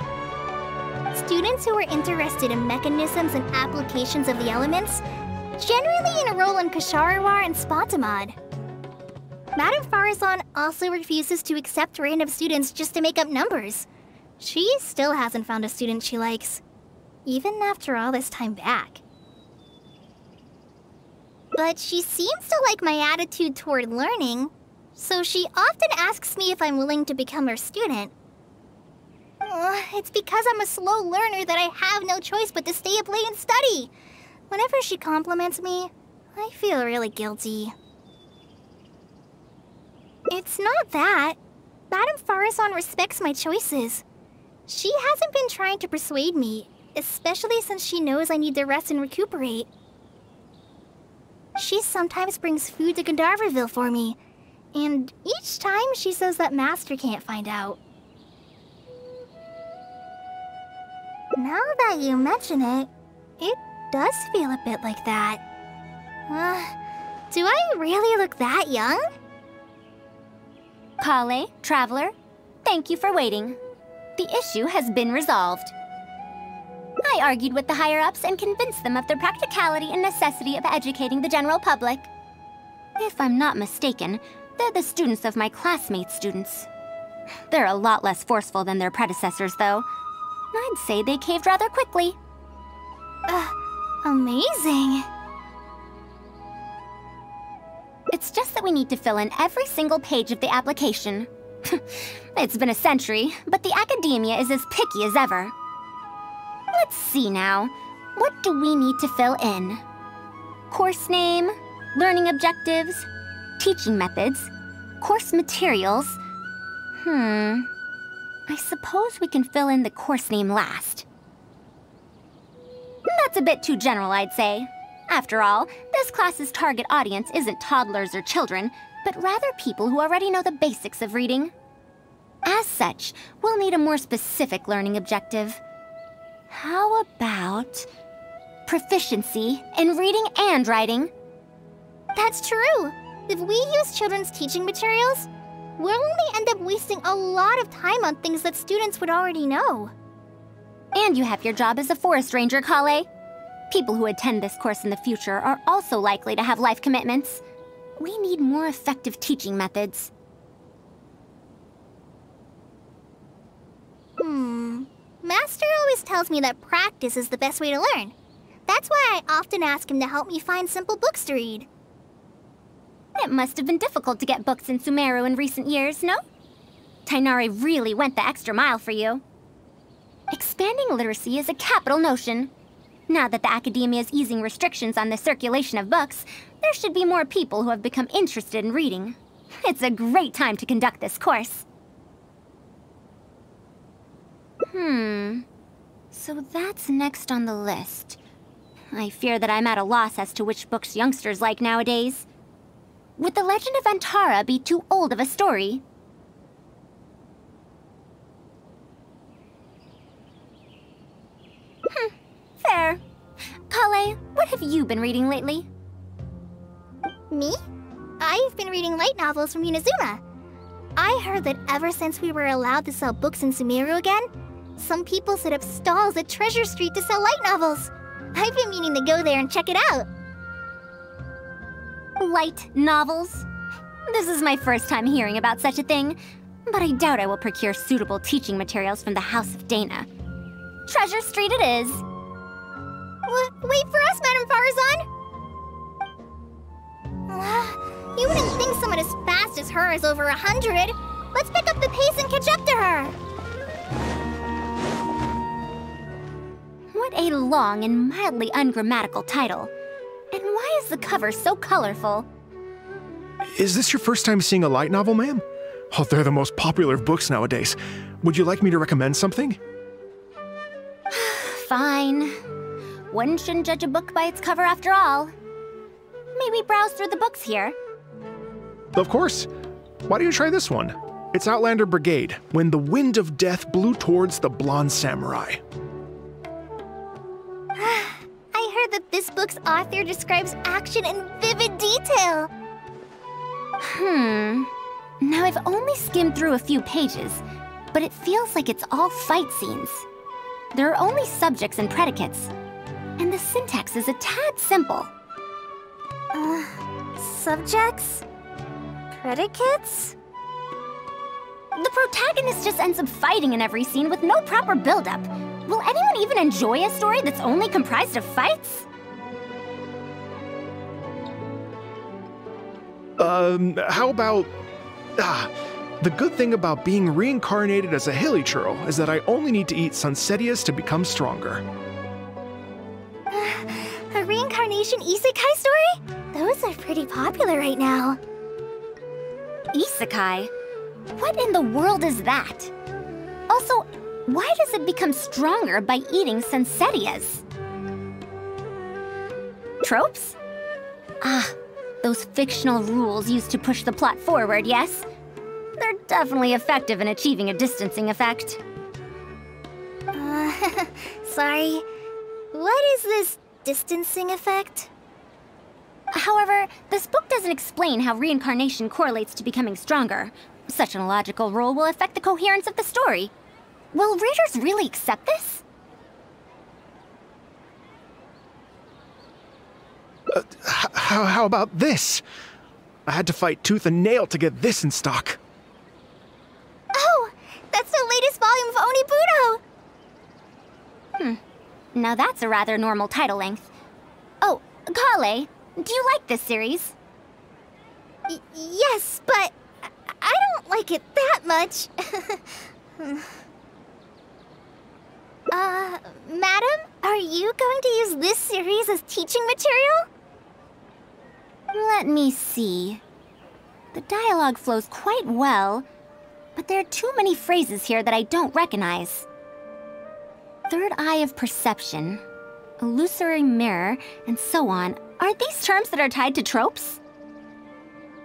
Students who are interested in mechanisms and applications of the elements generally enroll in Kasharawar and Spontamod. Madame Faruzan also refuses to accept random students just to make up numbers. She still hasn't found a student she likes, even after all this time back. But she seems to like my attitude toward learning, so she often asks me if I'm willing to become her student. It's because I'm a slow learner that I have no choice but to stay up late and study. Whenever she compliments me, I feel really guilty. It's not that. Madame Faruzan respects my choices. She hasn't been trying to persuade me, especially since she knows I need to rest and recuperate. She sometimes brings food to Gandharvaville for me, and each time she says that Master can't find out. Now that you mention it, it does feel a bit like that. Do I really look that young? Kale, Traveler, thank you for waiting. The issue has been resolved. I argued with the higher-ups and convinced them of the practicality and necessity of educating the general public. If I'm not mistaken, they're the students of my classmates' students. They're a lot less forceful than their predecessors, though. I'd say they caved rather quickly. Amazing. It's just that we need to fill in every single page of the application. It's been a century, but the academia is as picky as ever. Let's see now. What do we need to fill in? Course name, learning objectives, teaching methods, course materials. I suppose we can fill in the course name last. That's a bit too general, I'd say. After all, this class's target audience isn't toddlers or children, but rather people who already know the basics of reading. As such, we'll need a more specific learning objective. How about proficiency in reading and writing? That's true. If we use children's teaching materials, we'll only end up wasting a lot of time on things that students would already know. And you have your job as a forest ranger, Kale. People who attend this course in the future are also likely to have life commitments. We need more effective teaching methods. Master always tells me that practice is the best way to learn. That's why I often ask him to help me find simple books to read. It must have been difficult to get books in Sumeru in recent years, no? Tighnari really went the extra mile for you. Expanding literacy is a capital notion. Now that the academia is easing restrictions on the circulation of books, there should be more people who have become interested in reading. It's a great time to conduct this course. So that's next on the list. I fear that I'm at a loss as to which books youngsters like nowadays. Would The Legend of Antara be too old of a story? Fair. Kale, what have you been reading lately? Me? I've been reading light novels from Inazuma. I heard that ever since we were allowed to sell books in Sumeru again, some people set up stalls at Treasure Street to sell light novels. I've been meaning to go there and check it out. Light novels? This is my first time hearing about such a thing, but I doubt I will procure suitable teaching materials from the House of Dana. Treasure Street it is. Wait for us, Madame Faruzan! You wouldn't think someone as fast as her is over 100. Let's pick up the pace and catch up to her! What a long and mildly ungrammatical title. And why is the cover so colorful? Is this your first time seeing a light novel, ma'am? Oh, they're the most popular of books nowadays. Would you like me to recommend something? Fine. One shouldn't judge a book by its cover after all. May we browse through the books here? Of course. Why don't you try this one? It's Outlander Brigade, When the Wind of Death Blew Towards the Blonde Samurai. I heard that this book's author describes action in vivid detail. Now I've only skimmed through a few pages, but it feels like it's all fight scenes. There are only subjects and predicates, and the syntax is a tad simple. Subjects? Predicates? The protagonist just ends up fighting in every scene with no proper build-up. Will anyone even enjoy a story that's only comprised of fights? How about... the good thing about being reincarnated as a hilly churl is that I only need to eat Sunsetias to become stronger. A reincarnation isekai story? Those are pretty popular right now. Isekai? What in the world is that? Also, why does it become stronger by eating Sunsetias? Tropes? Those fictional rules used to push the plot forward, yes? They're definitely effective in achieving a distancing effect. Sorry. What is this distancing effect? However, this book doesn't explain how reincarnation correlates to becoming stronger. Such an illogical rule will affect the coherence of the story. Will readers really accept this? How about this? I had to fight tooth and nail to get this in stock. Oh, that's the latest volume of Onibudo! Now that's a rather normal title length. Oh, Kale, do you like this series? Yes, but I don't like it that much. Madam, are you going to use this series as teaching material? Let me see. The dialogue flows quite well, but there are too many phrases here that I don't recognize. Third eye of perception, illusory mirror, and so on. Are these terms that are tied to tropes?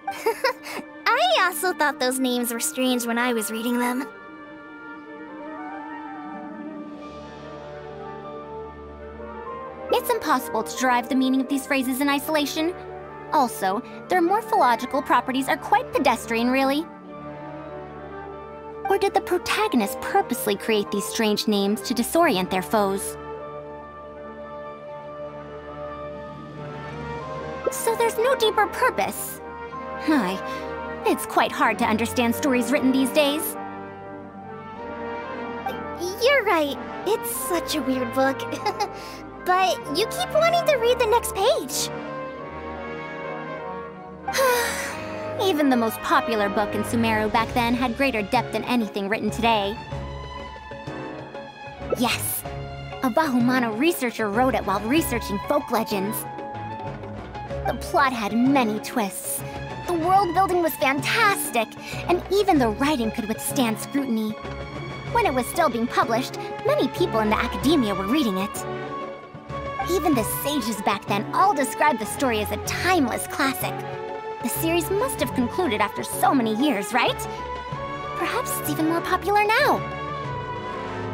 I also thought those names were strange when I was reading them. It's impossible to derive the meaning of these phrases in isolation. Also, their morphological properties are quite pedestrian, really. Or did the protagonist purposely create these strange names to disorient their foes? So there's no deeper purpose. It's quite hard to understand stories written these days. You're right. It's such a weird book. But you keep wanting to read the next page. Even the most popular book in Sumeru back then had greater depth than anything written today. Yes, a Bahumano researcher wrote it while researching folk legends. The plot had many twists. The world building was fantastic, and even the writing could withstand scrutiny. When it was still being published, many people in the academia were reading it. Even the sages back then all described the story as a timeless classic. The series must have concluded after so many years, right? Perhaps it's even more popular now.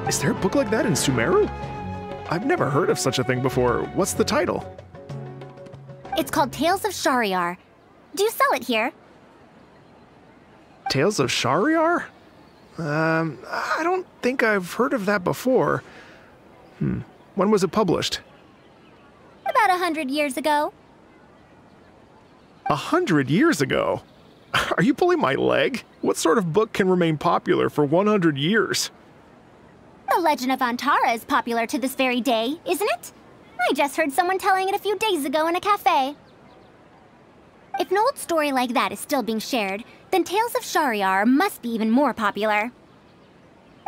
Is there a book like that in Sumeru? I've never heard of such a thing before. What's the title? It's called Tales of Shariar. Do you sell it here? Tales of Shariar? I don't think I've heard of that before. When was it published? About 100 years ago. 100 years ago? Are you pulling my leg? What sort of book can remain popular for 100 years? The Legend of Antara is popular to this very day, isn't it? I just heard someone telling it a few days ago in a cafe. If an old story like that is still being shared, then Tales of Shariar must be even more popular.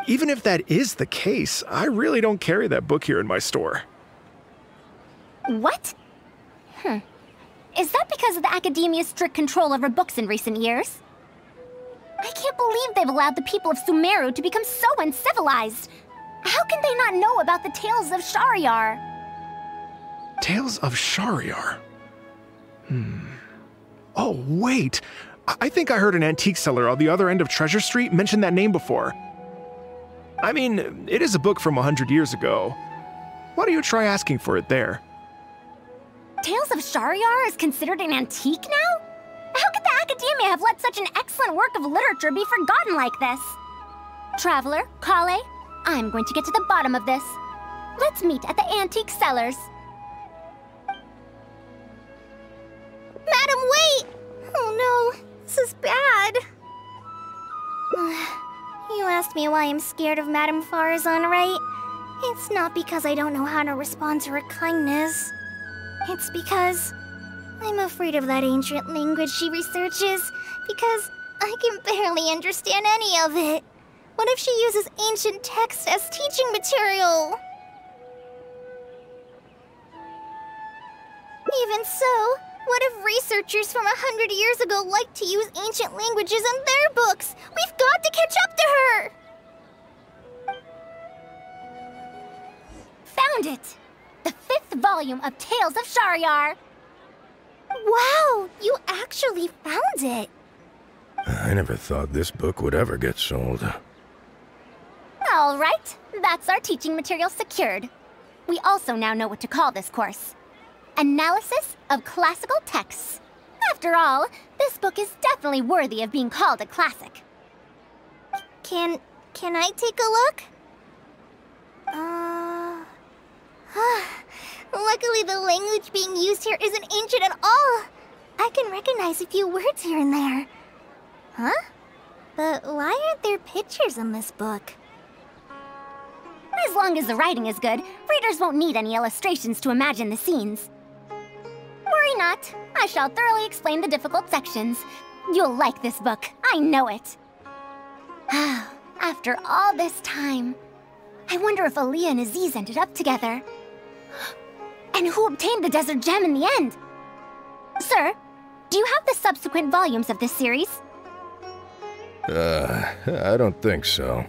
Even if that is the case, I really don't carry that book here in my store. What? Is that because of the academia's strict control over books in recent years? I can't believe they've allowed the people of Sumeru to become so uncivilized. How can they not know about the Tales of Shariar? Tales of Shariar? Oh, wait! I think I heard an antique seller on the other end of Treasure Street mention that name before. I mean, it is a book from 100 years ago. Why don't you try asking for it there? Tales of Shariar is considered an antique now? How could the academia may have let such an excellent work of literature be forgotten like this. Traveler, Kale, I'm going to get to the bottom of this. Let's meet at the antique sellers. Madam, wait! Oh no, this is bad. You asked me why I'm scared of Madame Faruzan, right? It's not because I don't know how to respond to her kindness. It's because I'm afraid of that ancient language she researches, because I can barely understand any of it. What if she uses ancient texts as teaching material? Even so, what if researchers from 100 years ago like to use ancient languages in their books? We've got to catch up to her! Found it! The 5th volume of Tales of Shahryar! Wow, you actually found it! I never thought this book would ever get sold. All right, that's our teaching material secured. We also now know what to call this course. Analysis of Classical Texts. After all, this book is definitely worthy of being called a classic. Can I take a look? Luckily the language being used here isn't ancient at all. I can recognize a few words here and there. Huh? But why aren't there pictures in this book? As long as the writing is good, readers won't need any illustrations to imagine the scenes. Worry not, I shall thoroughly explain the difficult sections. You'll like this book, I know it. After all this time, I wonder if Aaliyah and Aziz ended up together. And who obtained the desert gem in the end? Sir, do you have the subsequent volumes of this series? I don't think so.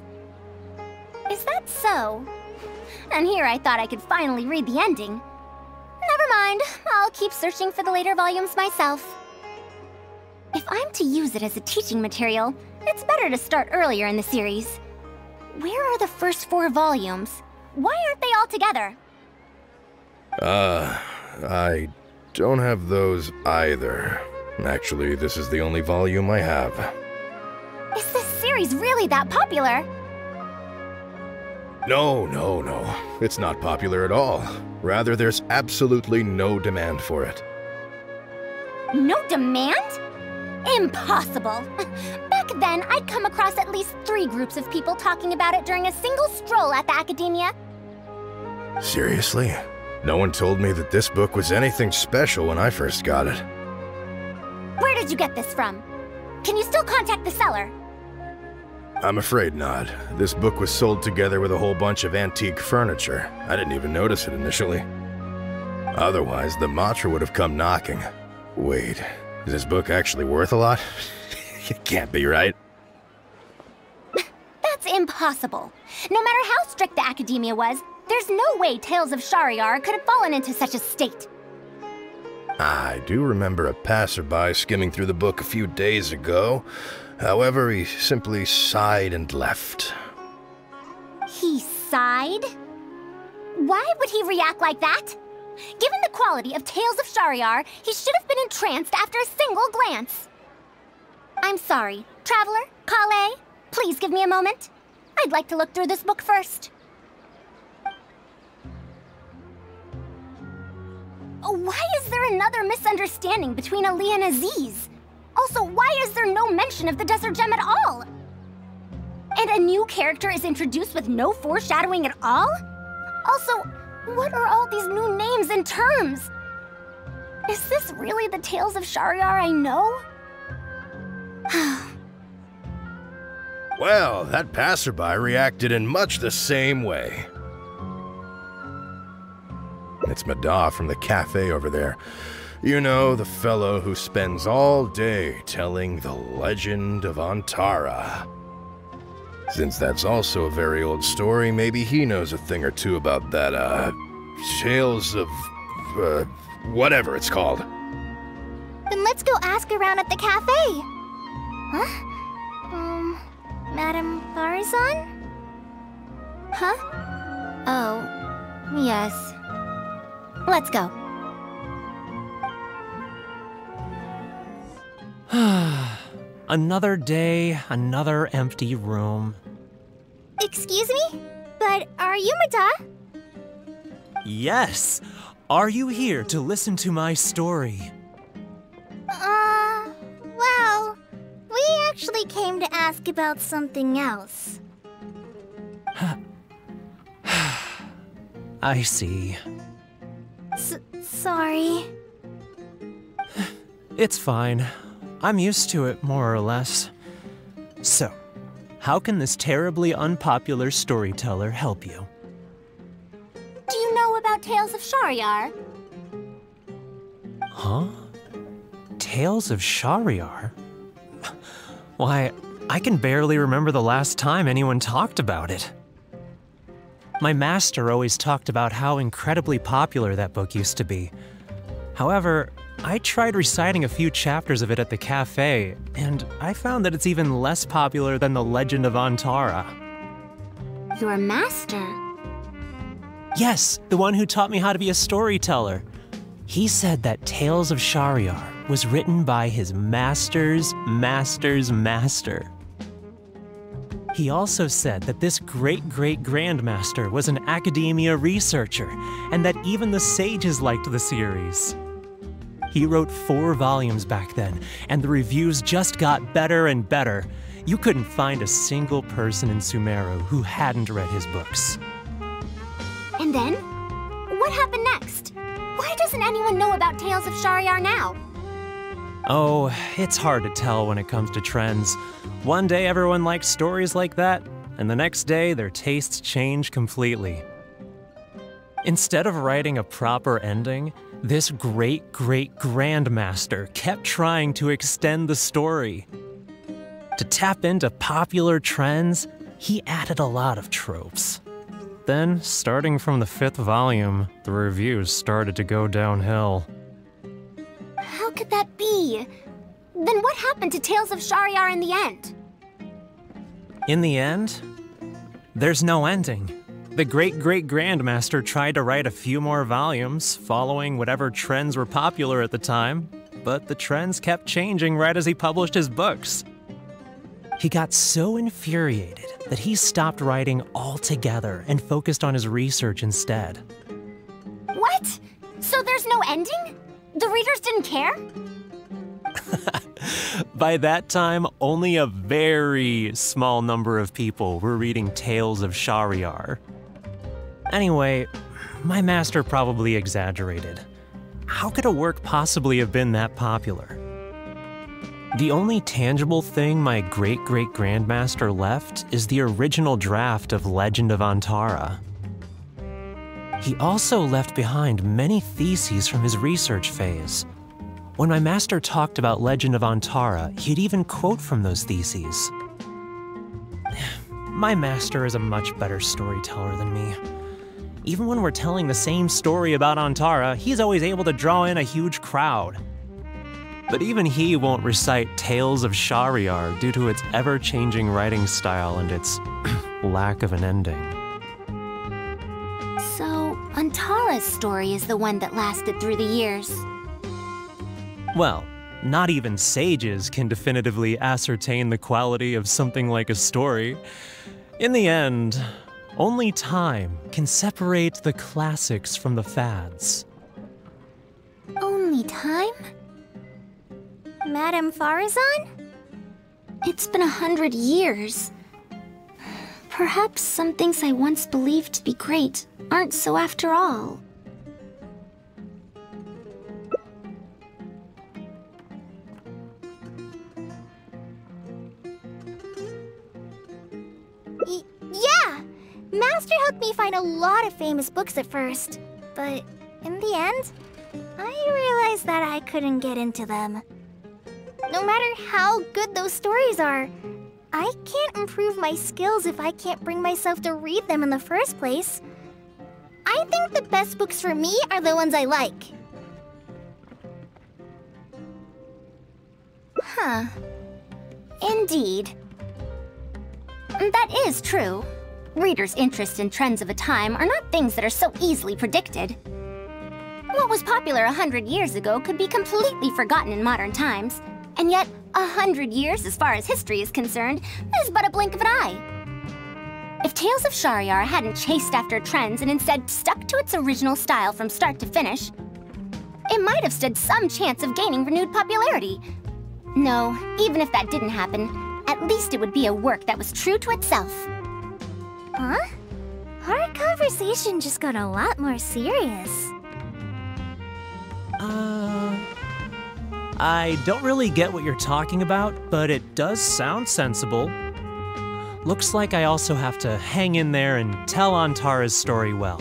Is that so? And here I thought I could finally read the ending. Never mind, I'll keep searching for the later volumes myself. If I'm to use it as a teaching material, it's better to start earlier in the series. Where are the first 4 volumes? Why aren't they all together? I don't have those either. Actually, this is the only volume I have. Is this series really that popular? No. It's not popular at all. Rather, there's absolutely no demand for it. No demand? Impossible! Back then, I'd come across at least 3 groups of people talking about it during a single stroll at the Academia. Seriously? No one told me that this book was anything special when I first got it. Where did you get this from? Can you still contact the seller? I'm afraid not. This book was sold together with a whole bunch of antique furniture. I didn't even notice it initially. Otherwise, the Matra would have come knocking. Wait, is this book actually worth a lot? It can't be, right? That's impossible. No matter how strict the Academia was, there's no way Tales of Shahryar could have fallen into such a state. I do remember a passerby skimming through the book a few days ago. However, he simply sighed and left. He sighed? Why would he react like that? Given the quality of Tales of Shahryar, he should have been entranced after a single glance. I'm sorry. Traveler, Kale, please give me a moment. I'd like to look through this book first. Why is there another misunderstanding between Ali and Aziz? Also, why is there no mention of the desert gem at all? And a new character is introduced with no foreshadowing at all? Also, what are all these new names and terms? Is this really the Tales of Shahryar I know? Well, that passerby reacted in much the same way. It's Mada from the cafe over there. You know, the fellow who spends all day telling the legend of Antara. Since that's also a very old story, maybe he knows a thing or two about that, Tales of, whatever it's called. Then let's go ask around at the cafe. Huh? Madame Faruzan? Huh? Oh, yes. Let's go. Another day, another empty room. Excuse me? But are you Mada? Yes! Are you here to listen to my story? Well, we actually came to ask about something else. I see. Sorry. It's fine. I'm used to it, more or less. So, how can this terribly unpopular storyteller help you? Do you know about Tales of Shahryar? Huh? Tales of Shahryar? Why, I can barely remember the last time anyone talked about it. My master always talked about how incredibly popular that book used to be. However, I tried reciting a few chapters of it at the cafe, and I found that it's even less popular than The Legend of Antara. Your master? Yes, the one who taught me how to be a storyteller. He said that Tales of Shahryar was written by his master's master's master. He also said that this great-great-grandmaster was an academia researcher, and that even the sages liked the series. He wrote 4 volumes back then, and the reviews just got better and better. You couldn't find a single person in Sumeru who hadn't read his books. And then? What happened next? Why doesn't anyone know about Tales of Shahryar now? Oh, it's hard to tell when it comes to trends. One day everyone likes stories like that, and the next day their tastes change completely. Instead of writing a proper ending, this great-great-grandmaster kept trying to extend the story. To tap into popular trends, he added a lot of tropes. Then, starting from the 5th volume, the reviews started to go downhill. How could that be? Then what happened to Tales of Shahryar in the end? In the end, there's no ending. The great-great-grandmaster tried to write a few more volumes, following whatever trends were popular at the time, but the trends kept changing right as he published his books. He got so infuriated that he stopped writing altogether and focused on his research instead. What? So there's no ending? The readers didn't care? By that time, only a very small number of people were reading Tales of Shahryar. Anyway, my master probably exaggerated. How could a work possibly have been that popular? The only tangible thing my great-great-grandmaster left is the original draft of Legend of Antara. He also left behind many theses from his research phase. When my master talked about Legend of Antara, he'd even quote from those theses. My master is a much better storyteller than me. Even when we're telling the same story about Antara, he's always able to draw in a huge crowd. But even he won't recite Tales of Shahryar due to its ever-changing writing style and its lack of an ending. So, Antara's story is the one that lasted through the years. Well, not even sages can definitively ascertain the quality of something like a story. In the end, only time can separate the classics from the fads. Only time? Madame Faruzan? It's been 100 years. Perhaps some things I once believed to be great aren't so after all. Yeah! Master helped me find a lot of famous books at first, but in the end, I realized that I couldn't get into them. No matter how good those stories are, I can't improve my skills if I can't bring myself to read them in the first place. I think the best books for me are the ones I like. Huh. Indeed. That is true. Readers' interests and trends of a time are not things that are so easily predicted. What was popular 100 years ago could be completely forgotten in modern times, And yet, 100 years, as far as history is concerned, is but a blink of an eye. If Tales of Shahryar hadn't chased after trends and instead stuck to its original style from start to finish, it might have stood some chance of gaining renewed popularity. No, even if that didn't happen, at least it would be a work that was true to itself. Huh? Our conversation just got a lot more serious. I don't really get what you're talking about, but it does sound sensible. Looks like I also have to hang in there and tell Antara's story well.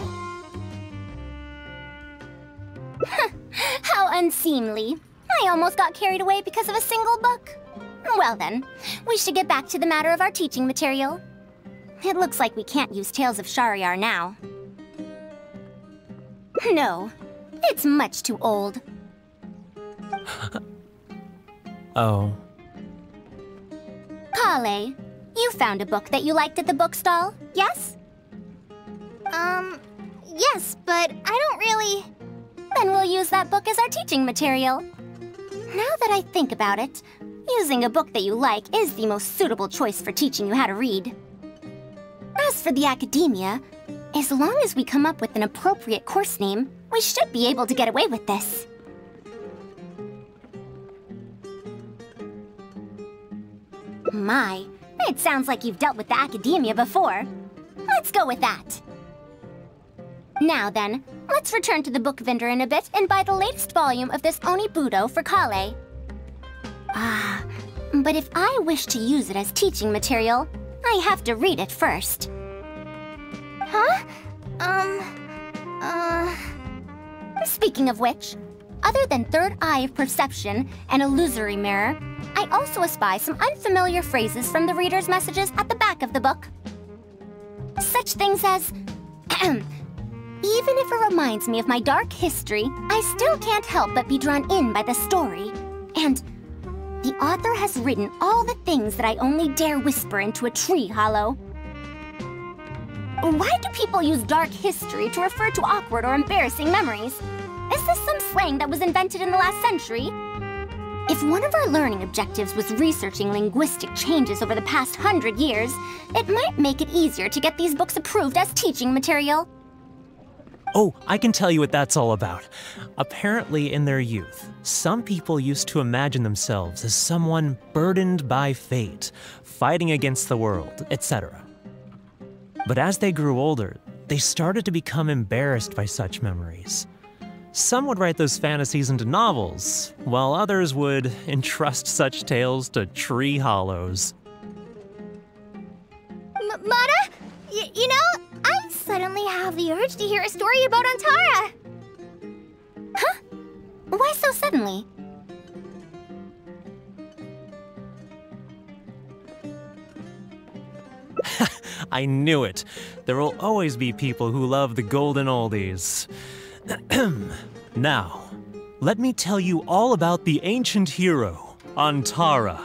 How unseemly. I almost got carried away because of a single book. Well then, we should get back to the matter of our teaching material. It looks like we can't use Tales of Shahryar now. No, it's much too old. Oh. Kale, you found a book that you liked at the bookstall, yes? Yes, but I don't really... Then we'll use that book as our teaching material. Now that I think about it, using a book that you like is the most suitable choice for teaching you how to read. As for the academia, as long as we come up with an appropriate course name, we should be able to get away with this. My, it sounds like you've dealt with the academia before. Let's go with that. Now then, let's return to the book vendor in a bit and buy the latest volume of this Onibudo for Kale. But if I wish to use it as teaching material, I have to read it first. Huh? Speaking of which, other than third eye of perception and illusory mirror, I also espy some unfamiliar phrases from the reader's messages at the back of the book. Such things as, even if it reminds me of my dark history, I still can't help but be drawn in by the story. And the author has written all the things that I only dare whisper into a tree hollow. Why do people use dark history to refer to awkward or embarrassing memories? Is this some slang that was invented in the last century? If one of our learning objectives was researching linguistic changes over the past 100 years, it might make it easier to get these books approved as teaching material. Oh, I can tell you what that's all about. Apparently, in their youth, some people used to imagine themselves as someone burdened by fate, fighting against the world, etc. But as they grew older, they started to become embarrassed by such memories. Some would write those fantasies into novels, while others would entrust such tales to tree hollows. Mata? You know, I suddenly have the urge to hear a story about Antara. Huh? Why so suddenly? I knew it. There will always be people who love the golden oldies. Now, let me tell you all about the ancient hero, Antara.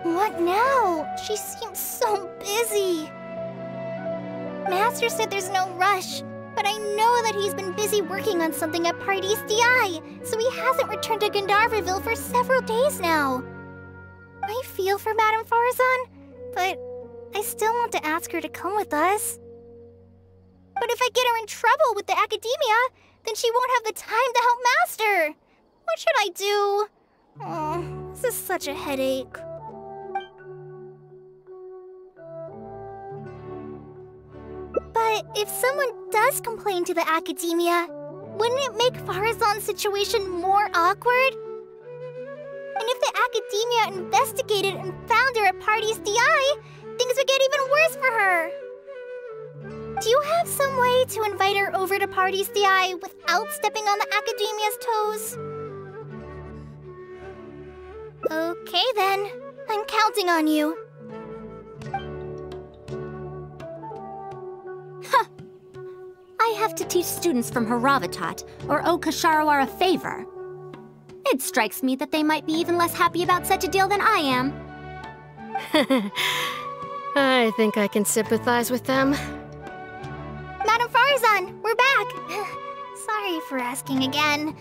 What now? She seems so busy. Master said there's no rush, but I know that he's been busy working on something at Pardis Dhyai, so he hasn't returned to Gandharvaville for several days now. I feel for Madame Faruzan, but I still want to ask her to come with us. But if I get her in trouble with the academia, then she won't have the time to help Master. What should I do? Oh, this is such a headache. But if someone does complain to the academia, wouldn't it make Faruzan's situation more awkward? And if the academia investigated and found her at Pardis Dhyai, things would get even worse for her. Do you have some way to invite her over to Pardis Dhyai without stepping on the academia's toes? Okay then, I'm counting on you. I have to teach students from Haravatat or Okasharawar a favor. It strikes me that they might be even less happy about such a deal than I am. I think I can sympathize with them. Madam Faruzan, we're back! Sorry for asking again,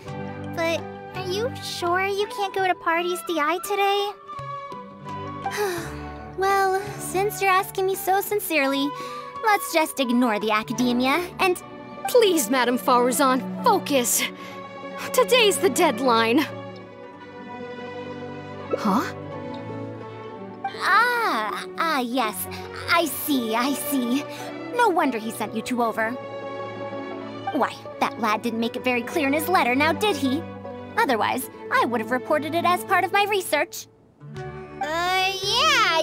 but are you sure you can't go to Pardis Dhyai today? Well, since you're asking me so sincerely, let's just ignore the academia and... Please, Madam Faruzan, focus! Today's the deadline. Huh? Yes. I see. No wonder he sent you two over. Why, that lad didn't make it very clear in his letter, now did he? Otherwise, I would have reported it as part of my research. Yeah,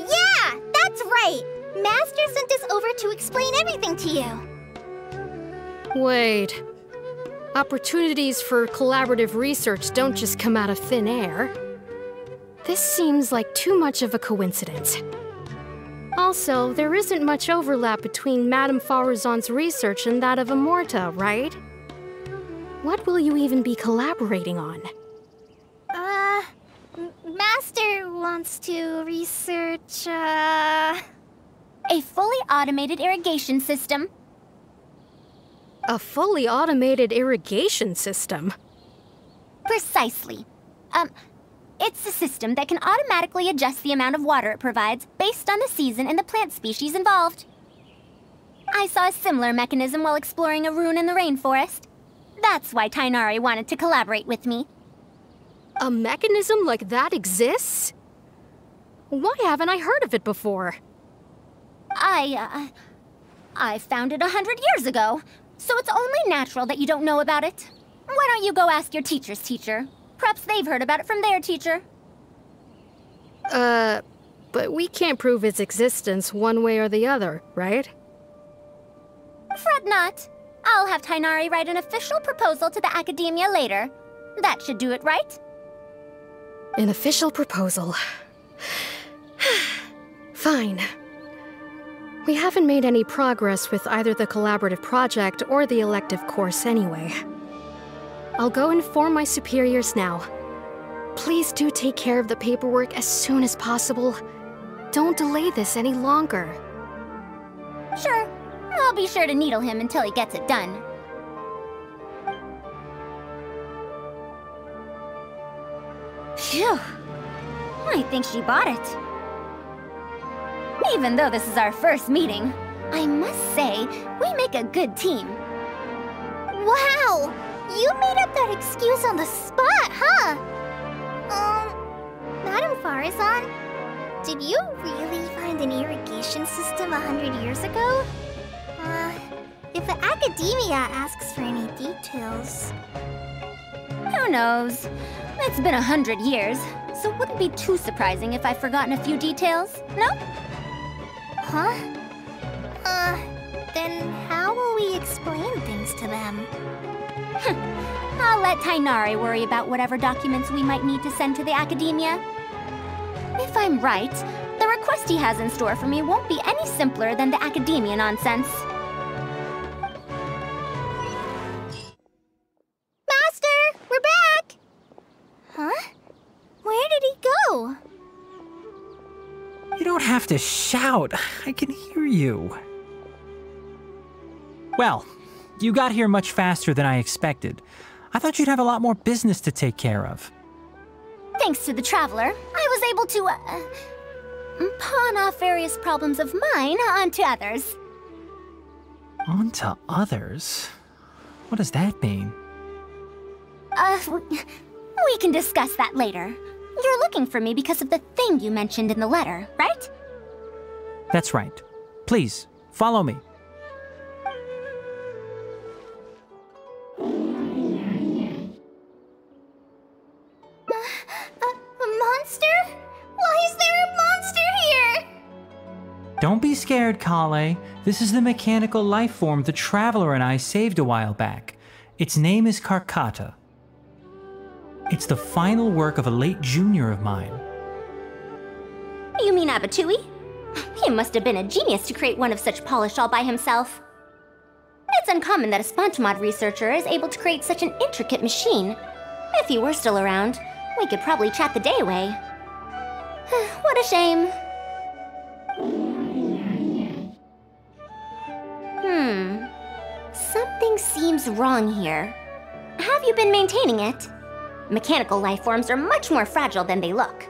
that's right! Master sent us over to explain everything to you. Wait. Opportunities for collaborative research don't just come out of thin air. This seems like too much of a coincidence. Also, there isn't much overlap between Madame Faruzan's research and that of Amorta, right? What will you even be collaborating on? Master wants to research, a fully automated irrigation system. A fully automated irrigation system? Precisely. It's a system that can automatically adjust the amount of water it provides based on the season and the plant species involved. I saw a similar mechanism while exploring a rune in the rainforest. That's why Tighnari wanted to collaborate with me. A mechanism like that exists? Why haven't I heard of it before? I found it 100 years ago, so it's only natural that you don't know about it. Why don't you go ask your teacher's teacher? Perhaps they've heard about it from their teacher. But we can't prove its existence one way or the other, right? Fret not. I'll have Tighnari write an official proposal to the academia later. That should do it, right? An official proposal. Fine. We haven't made any progress with either the collaborative project or the elective course anyway. I'll go inform my superiors now. Please do take care of the paperwork as soon as possible. Don't delay this any longer. Sure. I'll be sure to needle him until he gets it done. Phew. I think she bought it. Even though this is our first meeting, I must say, we make a good team. Wow! You made up that excuse on the spot, huh? Madam Faruzan, did you really find an irrigation system 100 years ago? If the academia asks for any details... Who knows? It's been 100 years, so it wouldn't be too surprising if I've forgotten a few details, no? Huh? Then how will we explain things to them? I'll let Tighnari worry about whatever documents we might need to send to the academia. If I'm right, the request he has in store for me won't be any simpler than the academia nonsense. Master! We're back! Huh? Where did he go? You don't have to shout. I can hear you. Well, you got here much faster than I expected. I thought you'd have a lot more business to take care of. Thanks to the Traveler, I was able to, pawn off various problems of mine onto others. Onto others? What does that mean? We can discuss that later. You're looking for me because of the thing you mentioned in the letter, right? That's right. Please, follow me. A monster? Why is there a monster here? Don't be scared, Kale. This is the mechanical life form the Traveler and I saved a while back. Its name is Karkata. It's the final work of a late junior of mine. You mean Abatui? He must have been a genius to create one of such polish all by himself. It's uncommon that a Spontamod researcher is able to create such an intricate machine. If he were still around, We could probably chat the day away. What a shame. Something seems wrong here. Have you been maintaining it? Mechanical life forms are much more fragile than they look.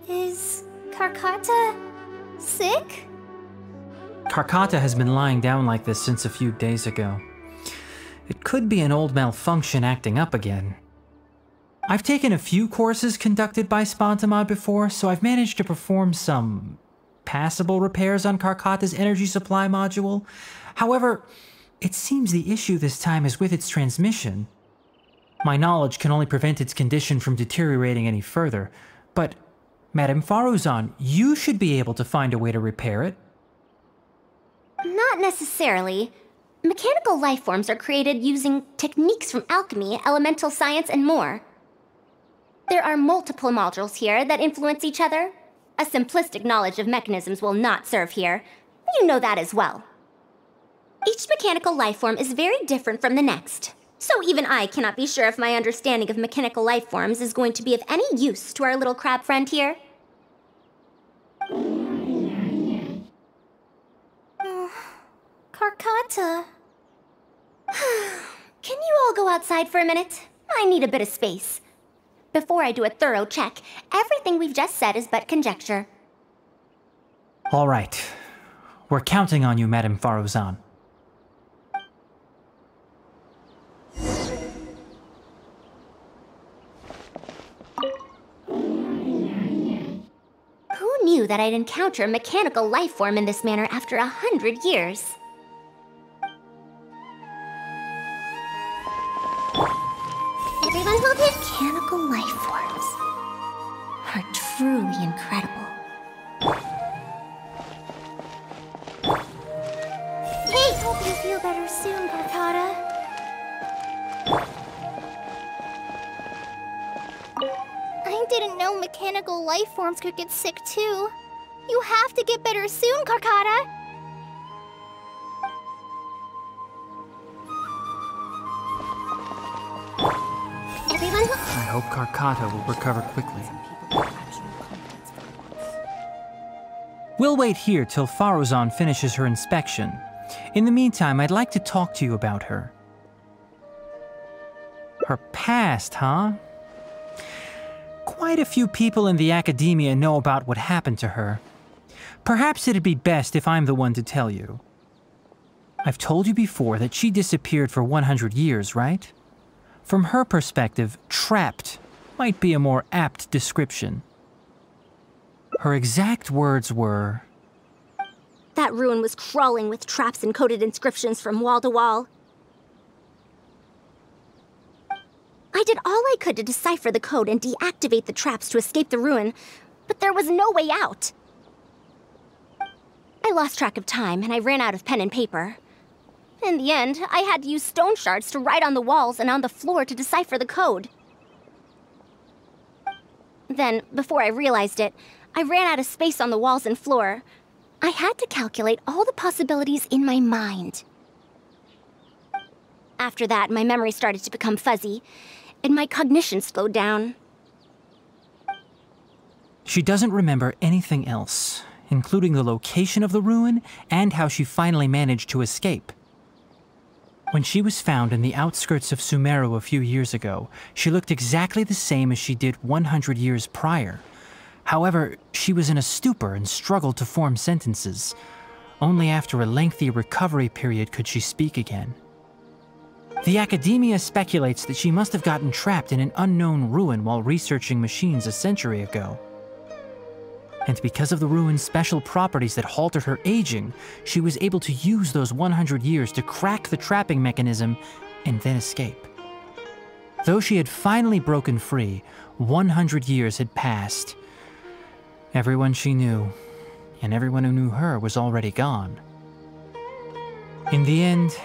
Is Karkata sick? Karkata has been lying down like this since a few days ago. It could be an old malfunction acting up again. I've taken a few courses conducted by Spontamod before, so I've managed to perform some passable repairs on Karkata's energy supply module. However, it seems the issue this time is with its transmission. My knowledge can only prevent its condition from deteriorating any further, but Madame Faruzan, you should be able to find a way to repair it. Not necessarily. Mechanical life forms are created using techniques from alchemy, elemental science, and more. There are multiple modules here that influence each other. A simplistic knowledge of mechanisms will not serve here. You know that as well. Each mechanical life form is very different from the next. So even I cannot be sure if my understanding of mechanical life forms is going to be of any use to our little crab friend here. Karkata. Can you all go outside for a minute? I need a bit of space. Before I do a thorough check, everything we've just said is but conjecture. All right. We're counting on you, Madame Faruzan. Who knew that I'd encounter a mechanical life form in this manner after 100 years? Everyone hold it. Mechanical life forms are truly incredible. Hey, hope you feel better soon, Karkata. I didn't know mechanical life forms could get sick too. You have to get better soon, Karkata. I hope Karkata will recover quickly. We'll wait here till Faruzan finishes her inspection. In the meantime, I'd like to talk to you about her. Her past, huh? Quite a few people in the academia know about what happened to her. Perhaps it'd be best if I'm the one to tell you. I've told you before that she disappeared for 100 years, right? From her perspective, trapped might be a more apt description. Her exact words were, "That ruin was crawling with traps and coded inscriptions from wall to wall. I did all I could to decipher the code and deactivate the traps to escape the ruin, but there was no way out. I lost track of time and I ran out of pen and paper. In the end, I had to use stone shards to write on the walls and on the floor to decipher the code. Then, before I realized it, I ran out of space on the walls and floor. I had to calculate all the possibilities in my mind. After that, my memory started to become fuzzy, and my cognition slowed down. She doesn't remember anything else, including the location of the ruin and how she finally managed to escape. When she was found in the outskirts of Sumeru a few years ago, she looked exactly the same as she did 100 years prior. However, she was in a stupor and struggled to form sentences. Only after a lengthy recovery period could she speak again. The academia speculates that she must have gotten trapped in an unknown ruin while researching machines a century ago. And because of the ruin's special properties that halted her aging, she was able to use those 100 years to crack the trapping mechanism and then escape. Though she had finally broken free, 100 years had passed. Everyone she knew, and everyone who knew her, was already gone. In the end,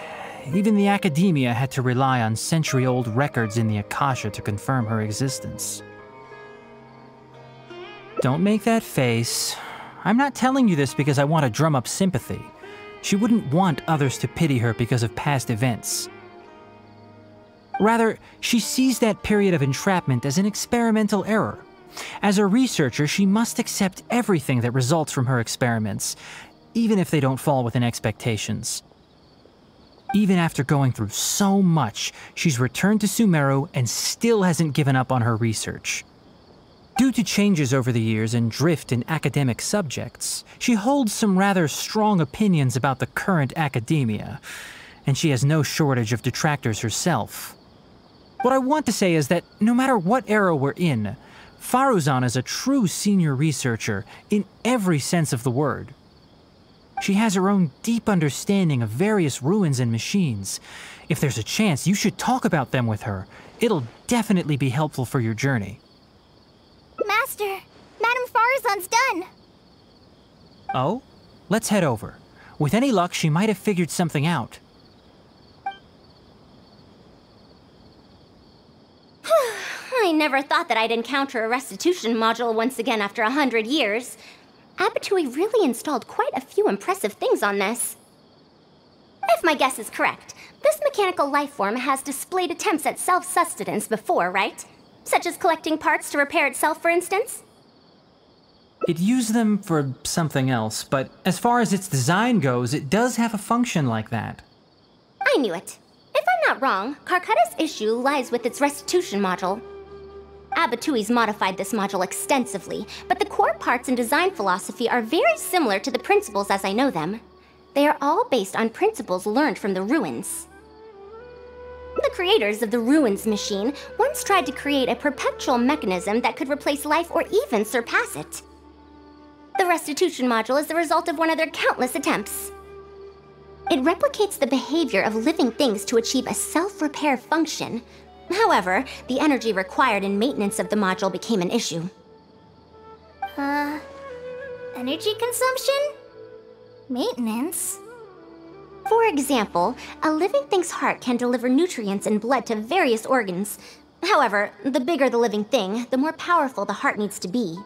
even the academia had to rely on century-old records in the Akasha to confirm her existence. Don't make that face. I'm not telling you this because I want to drum up sympathy. She wouldn't want others to pity her because of past events. Rather, she sees that period of entrapment as an experimental error. As a researcher, she must accept everything that results from her experiments, even if they don't fall within expectations. Even after going through so much, she's returned to Sumeru and still hasn't given up on her research. Due to changes over the years and drift in academic subjects, she holds some rather strong opinions about the current academia, and she has no shortage of detractors herself. What I want to say is that no matter what era we're in, Faruzan is a true senior researcher in every sense of the word. She has her own deep understanding of various ruins and machines. If there's a chance, you should talk about them with her. It'll definitely be helpful for your journey. Master, Madame Faruzan's done. Oh? Let's head over. With any luck, she might have figured something out. I never thought that I'd encounter a restitution module once again after 100 years. Abattoir really installed quite a few impressive things on this. If my guess is correct, this mechanical life form has displayed attempts at self-sustenance before, right? Such as collecting parts to repair itself, for instance? It used them for something else, but as far as its design goes, it does have a function like that. I knew it. If I'm not wrong, Carcata's issue lies with its restitution module. Abatui's modified this module extensively, but the core parts and design philosophy are very similar to the principles as I know them. They are all based on principles learned from the ruins. The creators of the ruins machine once tried to create a perpetual mechanism that could replace life or even surpass it. The restitution module is the result of one of their countless attempts. It replicates the behavior of living things to achieve a self-repair function. However, the energy required in maintenance of the module became an issue. Energy consumption? Maintenance? For example, a living thing's heart can deliver nutrients and blood to various organs. However, the bigger the living thing, the more powerful the heart needs to be.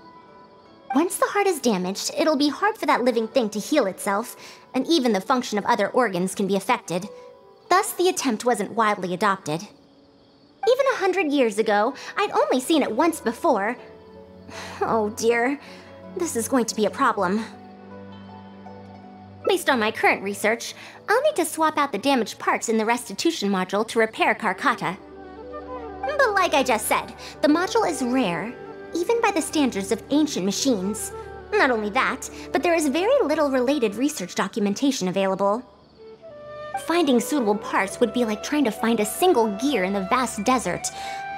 Once the heart is damaged, it'll be hard for that living thing to heal itself, and even the function of other organs can be affected. Thus, the attempt wasn't widely adopted. Even 100 years ago, I'd only seen it once before. Oh dear, this is going to be a problem. Based on my current research, I'll need to swap out the damaged parts in the restitution module to repair Carcata. But like I just said, the module is rare, even by the standards of ancient machines. Not only that, but there is very little related research documentation available. Finding suitable parts would be like trying to find a single gear in the vast desert,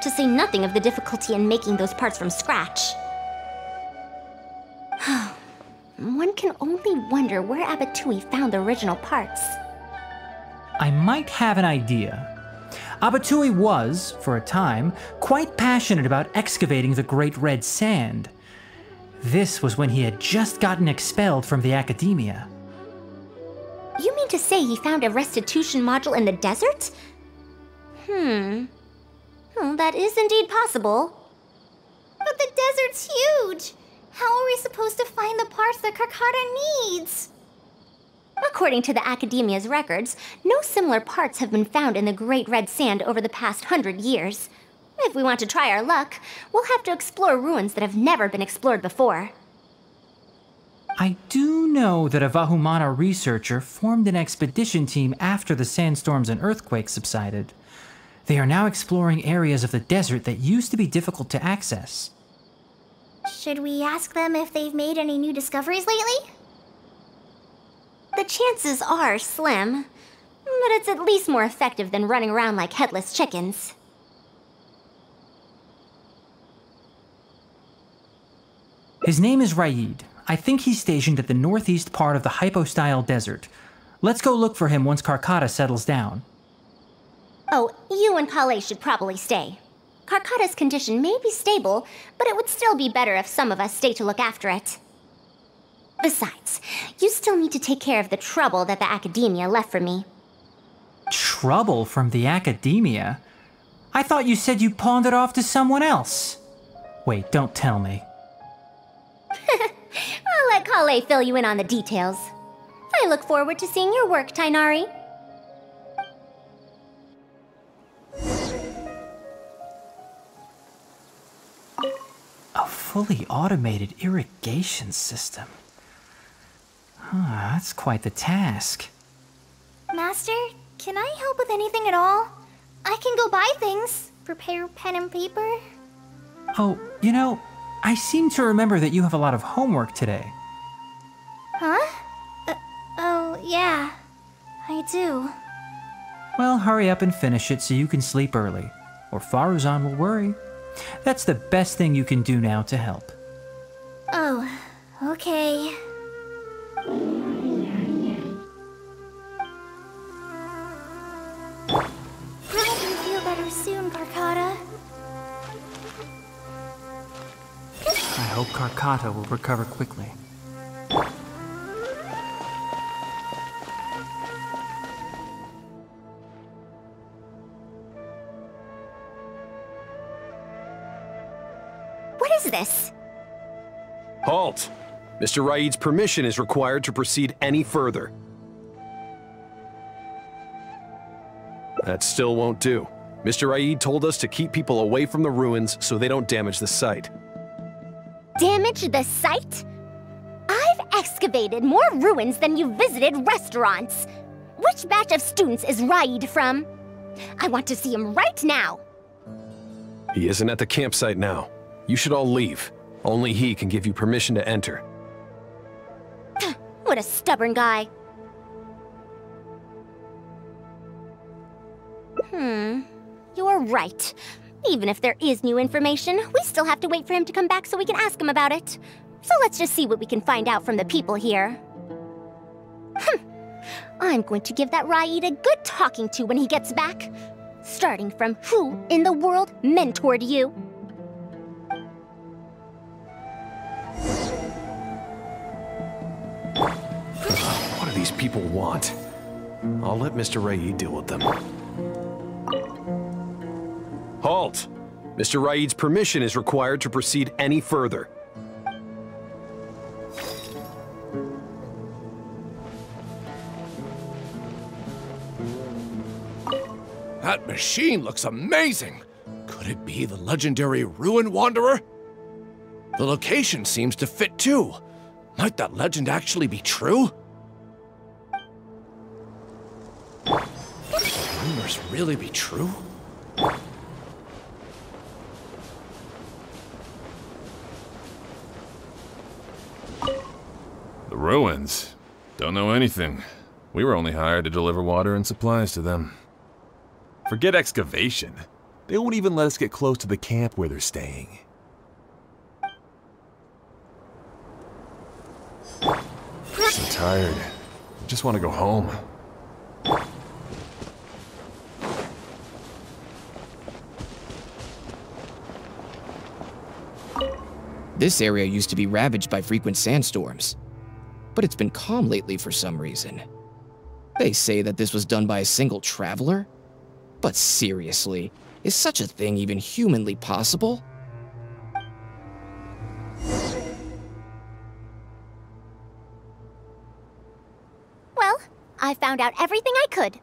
to say nothing of the difficulty in making those parts from scratch. One can only wonder where Abattoir found the original parts. I might have an idea. Abattoir was, for a time, quite passionate about excavating the Great Red Sand. This was when he had just gotten expelled from the academia. You mean to say he found a restitution module in the desert? Well, that is indeed possible. But the desert's huge! How are we supposed to find the parts that Carcata needs? According to the Academia's records, no similar parts have been found in the Great Red Sand over the past 100 years. If we want to try our luck, we'll have to explore ruins that have never been explored before. I do know that a Vahumana researcher formed an expedition team after the sandstorms and earthquakes subsided. They are now exploring areas of the desert that used to be difficult to access. Should we ask them if they've made any new discoveries lately? The chances are slim, but it's at least more effective than running around like headless chickens. His name is Raid. I think he's stationed at the northeast part of the Hypostyle Desert. Let's go look for him once Carcata settles down. Oh, you and Kale should probably stay. Carcata's condition may be stable, but it would still be better if some of us stay to look after it. Besides, you still need to take care of the trouble that the Academia left for me. Trouble from the Academia? I thought you said you pawned it off to someone else. Wait, don't tell me. I'll let Kale fill you in on the details. I look forward to seeing your work, Tighnari. A fully automated irrigation system. That's quite the task. Master, can I help with anything at all? I can go buy things. Prepare pen and paper. Oh, you know, I seem to remember that you have a lot of homework today. Huh? Oh, yeah. I do. Well, hurry up and finish it so you can sleep early, or Faruzan will worry. That's the best thing you can do now to help. Oh, okay. I can feel better soon, Carcata. I hope Carcata will recover quickly. What is this? Halt! Mr. Raid's permission is required to proceed any further. That still won't do. Mr. Raid told us to keep people away from the ruins so they don't damage the site. Damage the site? I've excavated more ruins than you've visited restaurants. Which batch of students is Raid from? I want to see him right now. He isn't at the campsite now. You should all leave. Only he can give you permission to enter. What a stubborn guy. You're right. Even if there is new information, we still have to wait for him to come back so we can ask him about it. So let's just see what we can find out from the people here. I'm going to give that Raid a good talking to when he gets back. Starting from who in the world mentored you? What do these people want? I'll let Mr. Raid deal with them. Halt! Mr. Raid's permission is required to proceed any further. That machine looks amazing! Could it be the legendary Ruin Wanderer? The location seems to fit too. Might that legend actually be true? Could rumors really be true? The ruins? Don't know anything. We were only hired to deliver water and supplies to them. Forget excavation. They won't even let us get close to the camp where they're staying. I'm so tired. I just want to go home. This area used to be ravaged by frequent sandstorms, but it's been calm lately for some reason. They say that this was done by a single traveler? But seriously, is such a thing even humanly possible? Well, I found out everything I could.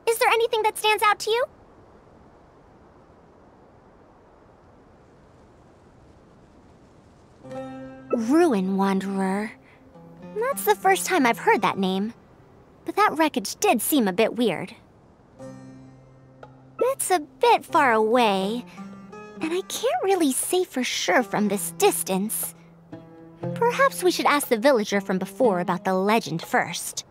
Is there anything that stands out to you? Ruin Wanderer. That's the first time I've heard that name. But that wreckage did seem a bit weird. It's a bit far away, and I can't really say for sure from this distance. Perhaps we should ask the villager from before about the legend first.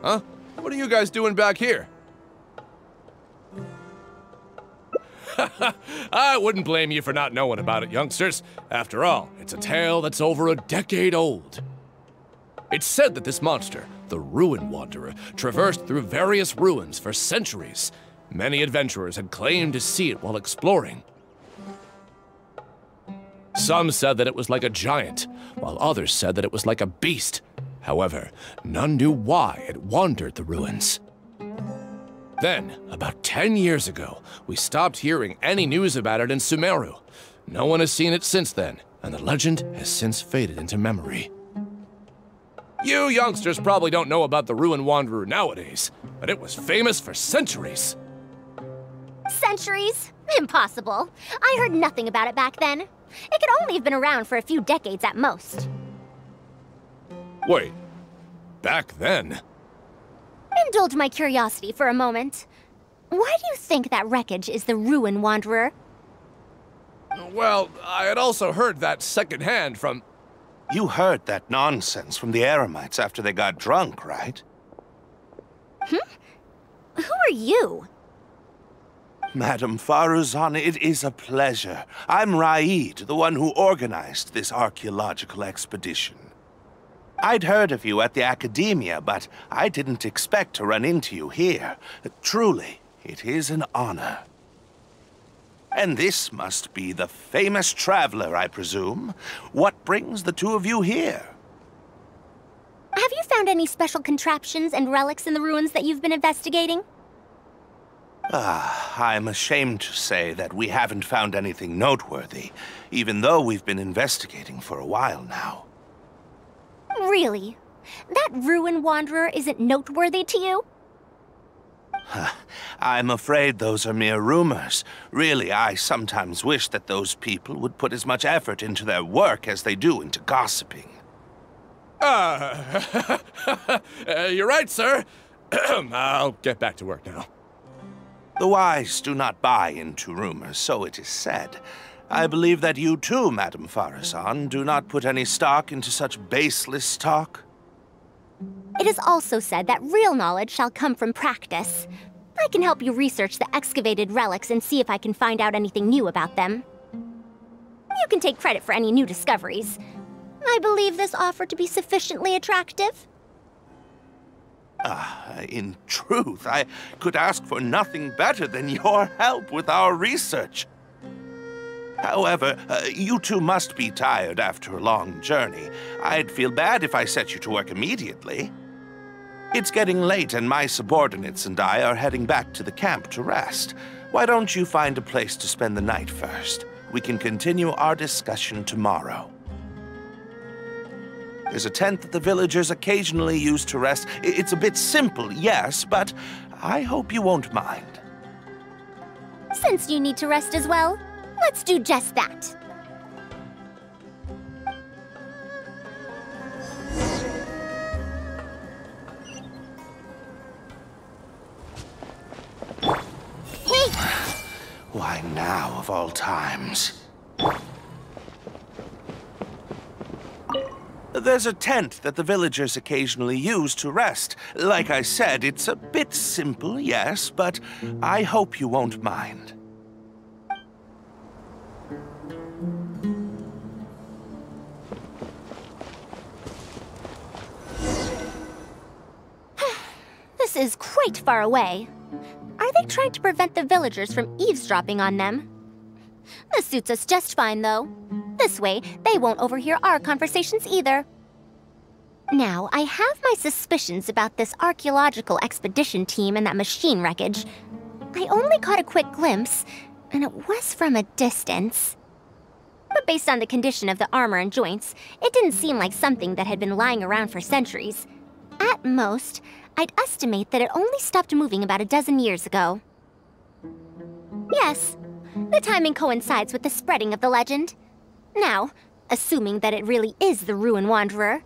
Huh? What are you guys doing back here? I wouldn't blame you for not knowing about it, youngsters. After all, it's a tale that's over a decade old. It's said that this monster, the Ruin Wanderer, traversed through various ruins for centuries. Many adventurers had claimed to see it while exploring. Some said that it was like a giant, while others said that it was like a beast. However, none knew why it wandered the ruins. Then, about 10 years ago, we stopped hearing any news about it in Sumeru. No one has seen it since then, and the legend has since faded into memory. You youngsters probably don't know about the Ruin Wanderer nowadays, but it was famous for centuries. Centuries? Impossible. I heard nothing about it back then. It could only have been around for a few decades at most. Wait, back then? Indulge my curiosity for a moment. Why do you think that wreckage is the Ruin Wanderer? Well, I had also heard that secondhand from... You heard that nonsense from the Eremites after they got drunk, right? Who are you? Madam Faruzan, it is a pleasure. I'm Raid, the one who organized this archaeological expedition. I'd heard of you at the Academia, but I didn't expect to run into you here. Truly, it is an honor. And this must be the famous traveler, I presume. What brings the two of you here? Have you found any special contraptions and relics in the ruins that you've been investigating? I'm ashamed to say that we haven't found anything noteworthy, even though we've been investigating for a while now. Really? That Ruin Wanderer isn't noteworthy to you? I'm afraid those are mere rumors. Really, I sometimes wish that those people would put as much effort into their work as they do into gossiping. You're right, sir. I'll get back to work now. The wise do not buy into rumors, so it is said. I believe that you too, Madam Faruzan, do not put any stock into such baseless talk. It is also said that real knowledge shall come from practice. I can help you research the excavated relics and see if I can find out anything new about them. You can take credit for any new discoveries. I believe this offer to be sufficiently attractive. In truth, I could ask for nothing better than your help with our research. However, you two must be tired after a long journey. I'd feel bad if I set you to work immediately. It's getting late and my subordinates and I are heading back to the camp to rest. Why don't you find a place to spend the night first? We can continue our discussion tomorrow. There's a tent that the villagers occasionally use to rest. It's a bit simple, yes, but I hope you won't mind. Since you need to rest as well, let's do just that. Hey! Why now, of all times? There's a tent that the villagers occasionally use to rest. Like I said, it's a bit simple, yes, but I hope you won't mind. This is quite far away. Are they trying to prevent the villagers from eavesdropping on them? This suits us just fine, though. This way, they won't overhear our conversations either. Now, I have my suspicions about this archaeological expedition team and that machine wreckage. I only caught a quick glimpse, and it was from a distance. But based on the condition of the armor and joints, it didn't seem like something that had been lying around for centuries. At most, I'd estimate that it only stopped moving about a dozen years ago. Yes, the timing coincides with the spreading of the legend. Now, assuming that it really is the Ruin Wanderer,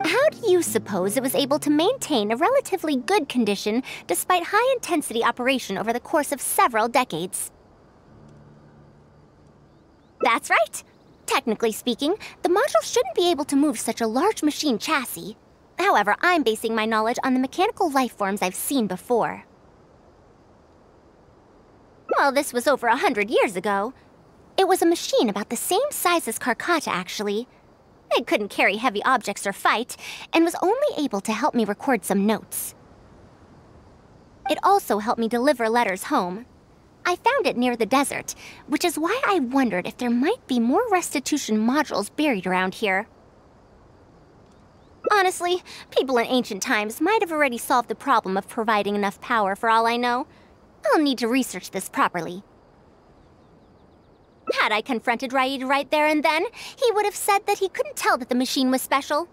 how do you suppose it was able to maintain a relatively good condition despite high-intensity operation over the course of several decades? That's right. Technically speaking, the module shouldn't be able to move such a large machine chassis. However, I'm basing my knowledge on the mechanical life forms I've seen before. Well, this was over 100 years ago. It was a machine about the same size as Karkata, actually. It couldn't carry heavy objects or fight, and was only able to help me record some notes. It also helped me deliver letters home. I found it near the desert, which is why I wondered if there might be more restitution modules buried around here. Honestly, people in ancient times might have already solved the problem of providing enough power for all I know. I'll need to research this properly. Had I confronted Raid right there and then, he would have said that he couldn't tell that the machine was special.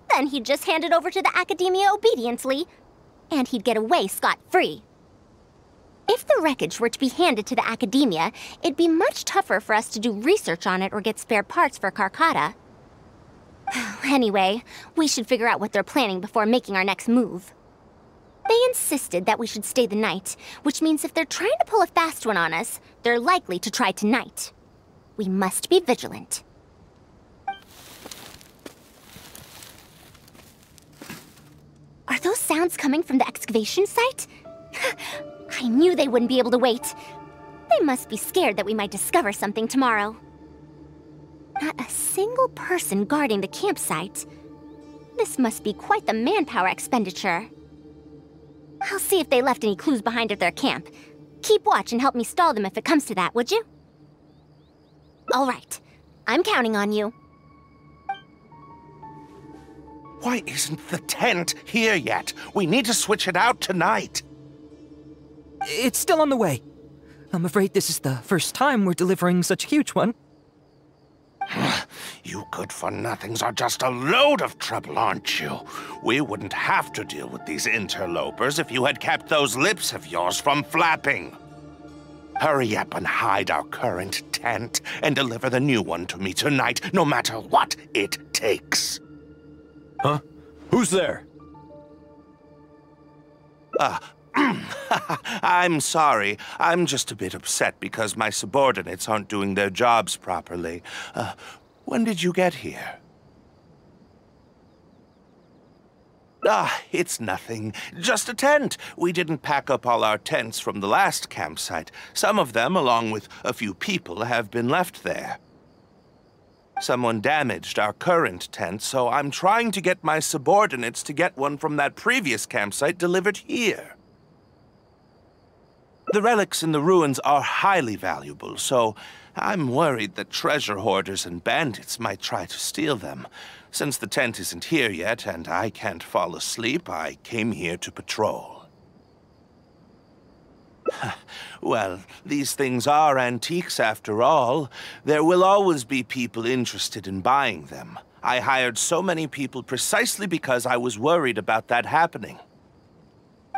Then he'd just hand it over to the Academia obediently, and he'd get away scot-free. If the wreckage were to be handed to the Academia, it'd be much tougher for us to do research on it or get spare parts for Carcata. Anyway, we should figure out what they're planning before making our next move. They insisted that we should stay the night, which means if they're trying to pull a fast one on us, they're likely to try tonight. We must be vigilant. Are those sounds coming from the excavation site? I knew they wouldn't be able to wait. They must be scared that we might discover something tomorrow. Not a single person guarding the campsite. This must be quite the manpower expenditure. I'll see if they left any clues behind at their camp. Keep watch and help me stall them if it comes to that, would you? All right. I'm counting on you. Why isn't the tent here yet? We need to switch it out tonight. It's still on the way. I'm afraid this is the first time we're delivering such a huge one. You good-for-nothings are just a load of trouble, aren't you? We wouldn't have to deal with these interlopers if you had kept those lips of yours from flapping. Hurry up and hide our current tent and deliver the new one to me tonight, no matter what it takes. Huh? Who's there? I'm sorry. I'm just a bit upset because my subordinates aren't doing their jobs properly. When did you get here? It's nothing. Just a tent. We didn't pack up all our tents from the last campsite. Some of them, along with a few people, have been left there. Someone damaged our current tent, so I'm trying to get my subordinates to get one from that previous campsite delivered here. The relics in the ruins are highly valuable, so I'm worried that treasure hoarders and bandits might try to steal them. Since the tent isn't here yet and I can't fall asleep, I came here to patrol. Well, these things are antiques after all. There will always be people interested in buying them. I hired so many people precisely because I was worried about that happening.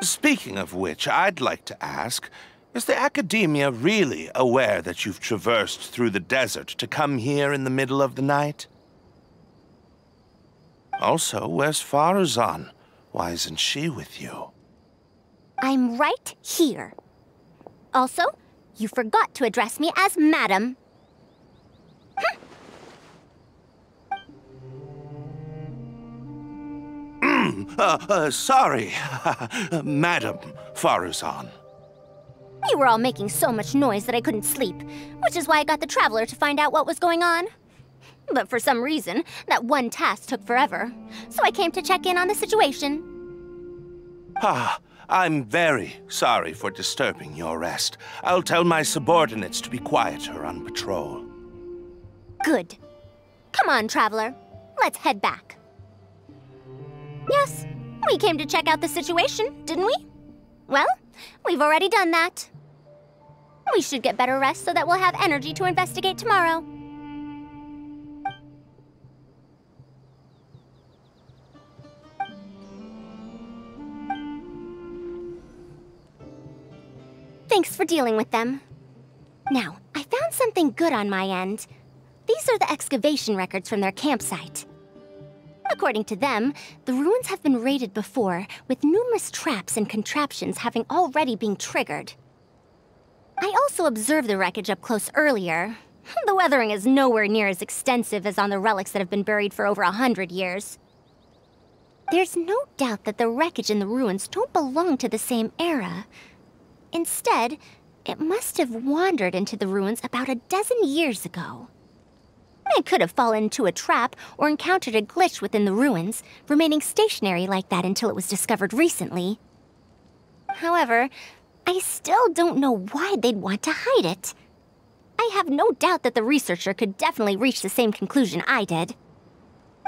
Speaking of which, I'd like to ask, is the Academia really aware that you've traversed through the desert to come here in the middle of the night? Also, where's Faruzan? Why isn't she with you? I'm right here. Also, you forgot to address me as Madam. Sorry, Madam Faruzan. You were all making so much noise that I couldn't sleep, which is why I got the Traveler to find out what was going on. But for some reason, that one task took forever, so I came to check in on the situation. I'm very sorry for disturbing your rest. I'll tell my subordinates to be quieter on patrol. Good. Come on, Traveler. Let's head back. Yes, we came to check out the situation, didn't we? Well, we've already done that. We should get better rest so that we'll have energy to investigate tomorrow. Thanks for dealing with them. Now, I found something good on my end. These are the excavation records from their campsite. According to them, the ruins have been raided before, with numerous traps and contraptions having already been triggered. I also observed the wreckage up close earlier. The weathering is nowhere near as extensive as on the relics that have been buried for over 100 years. There's no doubt that the wreckage in the ruins don't belong to the same era. Instead, it must have wandered into the ruins about a dozen years ago. It could have fallen into a trap or encountered a glitch within the ruins, remaining stationary like that until it was discovered recently. However, I still don't know why they'd want to hide it. I have no doubt that the researcher could definitely reach the same conclusion I did.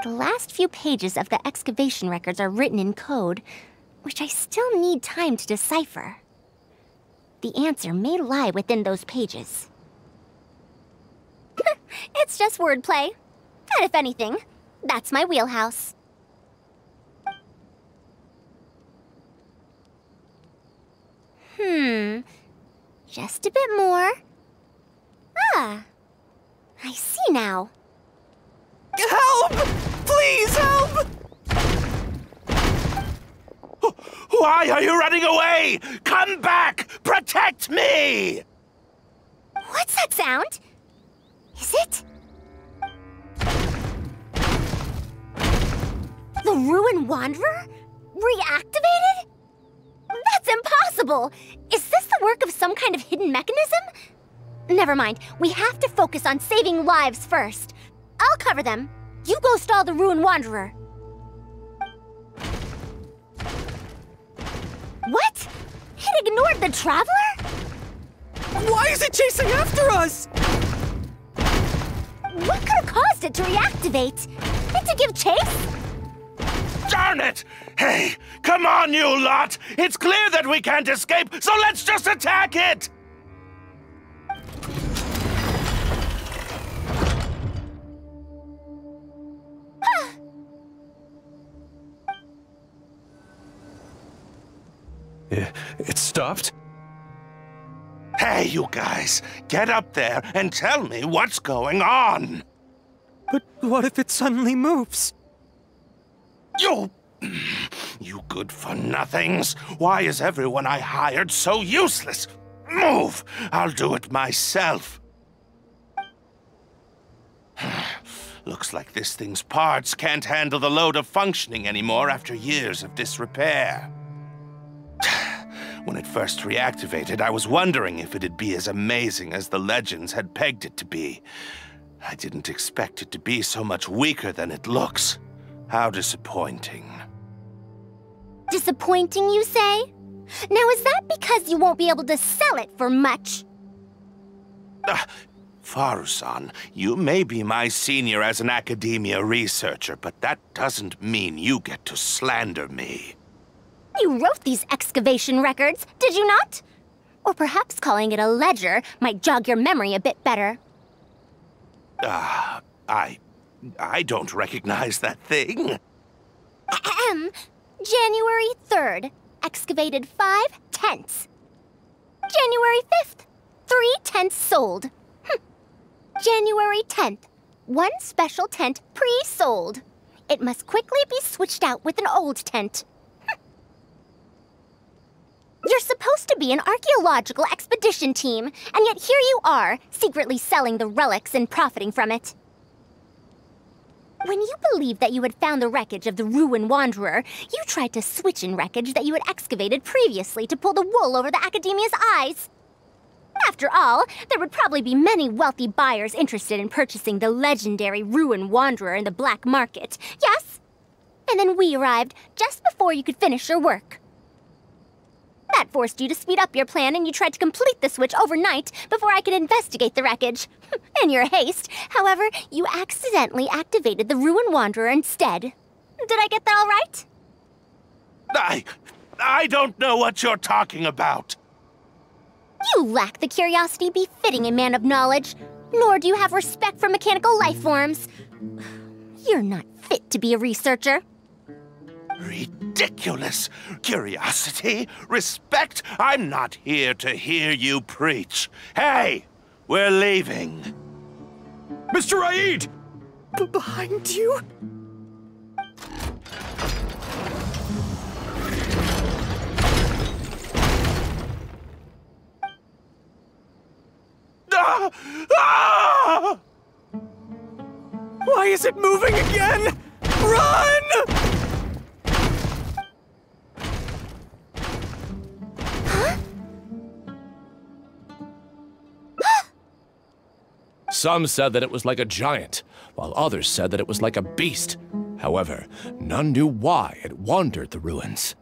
The last few pages of the excavation records are written in code, which I still need time to decipher. The answer may lie within those pages. It's just wordplay. And if anything, that's my wheelhouse. Just a bit more. Ah, I see now. Help! Please help! Why are you running away? Come back! Protect me! What's that sound? Is it? The Ruin Wanderer? Reactivated? That's impossible! Is this the work of some kind of hidden mechanism? Never mind. We have to focus on saving lives first. I'll cover them. You go stall the Ruin Wanderer. What? It ignored the Traveler? Why is it chasing after us? What could have caused it to reactivate? To give chase? Darn it! Hey, come on, you lot! It's clear that we can't escape, so let's just attack it! It stopped? Hey, you guys, get up there and tell me what's going on! But what if it suddenly moves? You good-for-nothings! Why is everyone I hired so useless? Move! I'll do it myself. Looks like this thing's parts can't handle the load of functioning anymore after years of disrepair. When it first reactivated, I was wondering if it'd be as amazing as the legends had pegged it to be. I didn't expect it to be so much weaker than it looks. How disappointing. Disappointing, you say? Now, is that because you won't be able to sell it for much? Faruzan, you may be my senior as an academia researcher, but that doesn't mean you get to slander me. You wrote these excavation records, did you not? Or perhaps calling it a ledger might jog your memory a bit better. I don't recognize that thing. January 3rd, excavated 5 tents. January 5th, 3 tents sold. January 10th, 1 special tent pre-sold. It must quickly be switched out with an old tent. You're supposed to be an archaeological expedition team, and yet here you are, secretly selling the relics and profiting from it. When you believed that you had found the wreckage of the Ruin Wanderer, you tried to switch in wreckage that you had excavated previously to pull the wool over the Academia's eyes. After all, there would probably be many wealthy buyers interested in purchasing the legendary Ruin Wanderer in the black market, yes? And then we arrived just before you could finish your work. That forced you to speed up your plan, and you tried to complete the switch overnight before I could investigate the wreckage. In your haste, however, you accidentally activated the Ruin Wanderer instead. Did I get that all right? I don't know what you're talking about. You lack the curiosity befitting a man of knowledge, nor do you have respect for mechanical life forms. You're not fit to be a researcher. Ridiculous. Curiosity? Respect? I'm not here to hear you preach. Hey, we're leaving. Mr. Aid! Behind you? Why is it moving again? Run! Some said that it was like a giant, while others said that it was like a beast. However, none knew why it wandered the ruins.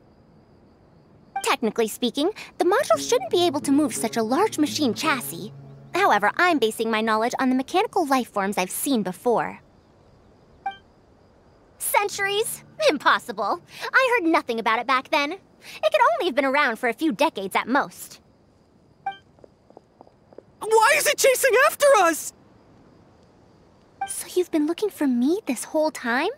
Technically speaking, the module shouldn't be able to move such a large machine chassis. However, I'm basing my knowledge on the mechanical life forms I've seen before. Centuries? Impossible. I heard nothing about it back then. It could only have been around for a few decades at most. Why is it chasing after us? So you've been looking for me this whole time?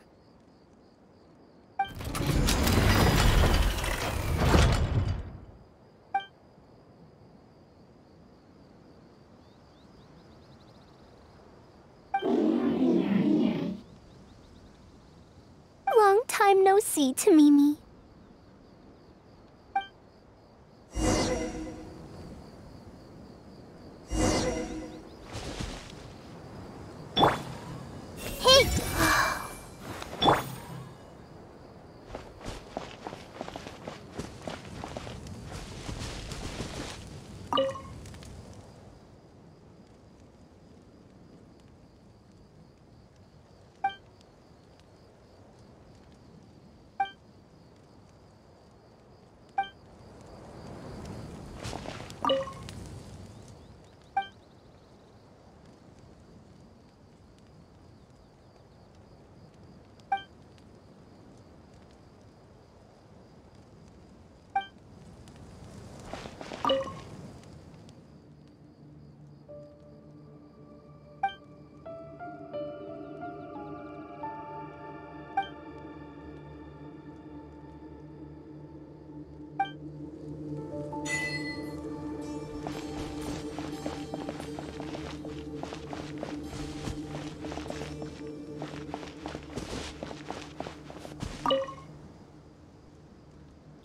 time no see, Tamimi. Hey!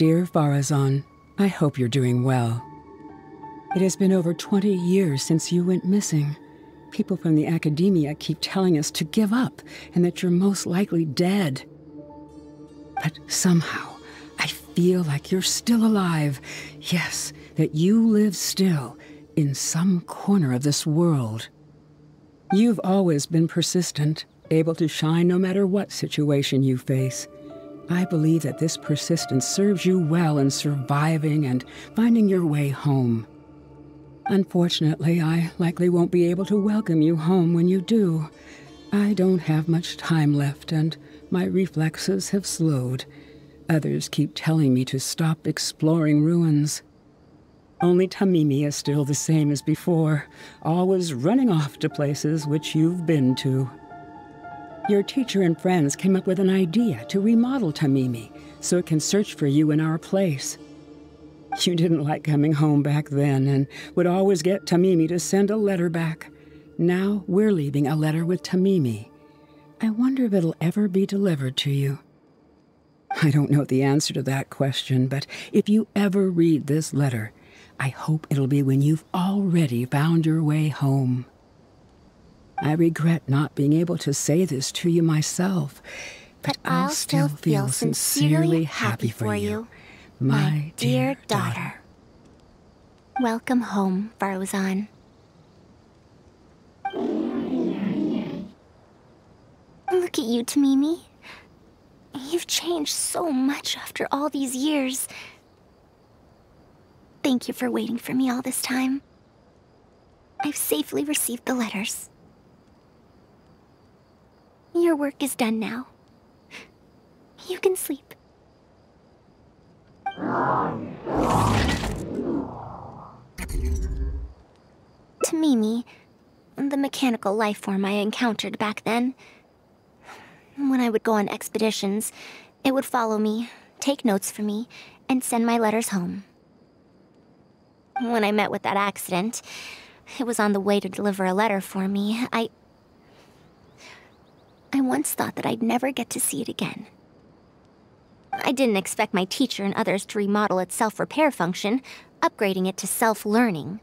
Dear Faruzan, I hope you're doing well. It has been over 20 years since you went missing. People from the academia keep telling us to give up and that you're most likely dead. But somehow, I feel like you're still alive. Yes, that you live still in some corner of this world. You've always been persistent, able to shine no matter what situation you face. I believe that this persistence serves you well in surviving and finding your way home. Unfortunately, I likely won't be able to welcome you home when you do. I don't have much time left, and my reflexes have slowed. Others keep telling me to stop exploring ruins. Only Tamimi is still the same as before, always running off to places which you've been to. Your teacher and friends came up with an idea to remodel Tamimi so it can search for you in our place. You didn't like coming home back then and would always get Tamimi to send a letter back. Now we're leaving a letter with Tamimi. I wonder if it'll ever be delivered to you. I don't know the answer to that question, but if you ever read this letter, I hope it'll be when you've already found your way home. I regret not being able to say this to you myself, but I'll still feel sincerely happy for you, my dear daughter. Welcome home, Faruzan. Look at you, Tamimi. You've changed so much after all these years. Thank you for waiting for me all this time. I've safely received the letters. Your work is done now. You can sleep. Tamimi, the mechanical life form I encountered back then. When I would go on expeditions, it would follow me, take notes for me, and send my letters home. When I met with that accident, it was on the way to deliver a letter for me. I once thought that I'd never get to see it again. I didn't expect my teacher and others to remodel its self-repair function, upgrading it to self-learning.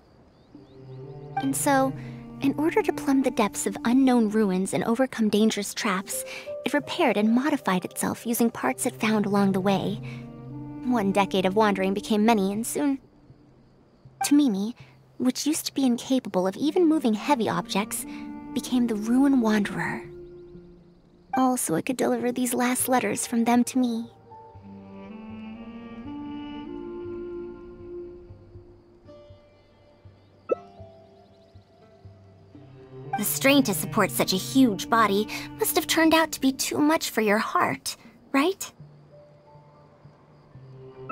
And so, in order to plumb the depths of unknown ruins and overcome dangerous traps, it repaired and modified itself using parts it found along the way. One decade of wandering became many, and soon, Tamimi, which used to be incapable of even moving heavy objects, became the Ruin Wanderer. All so it could deliver these last letters from them to me. The strain to support such a huge body must have turned out to be too much for your heart, right?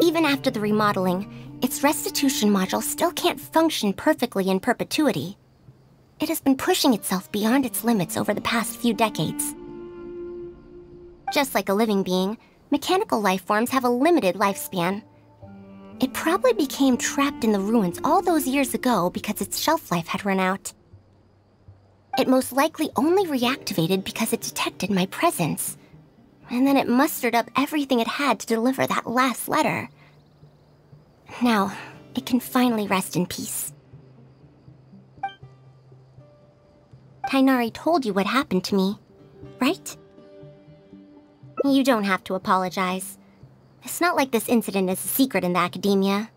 Even after the remodeling, its restitution module still can't function perfectly in perpetuity. It has been pushing itself beyond its limits over the past few decades. Just like a living being, mechanical life forms have a limited lifespan. It probably became trapped in the ruins all those years ago because its shelf life had run out. It most likely only reactivated because it detected my presence. And then it mustered up everything it had to deliver that last letter. Now, it can finally rest in peace. Tighnari told you what happened to me, right? You don't have to apologize. It's not like this incident is a secret in the academia.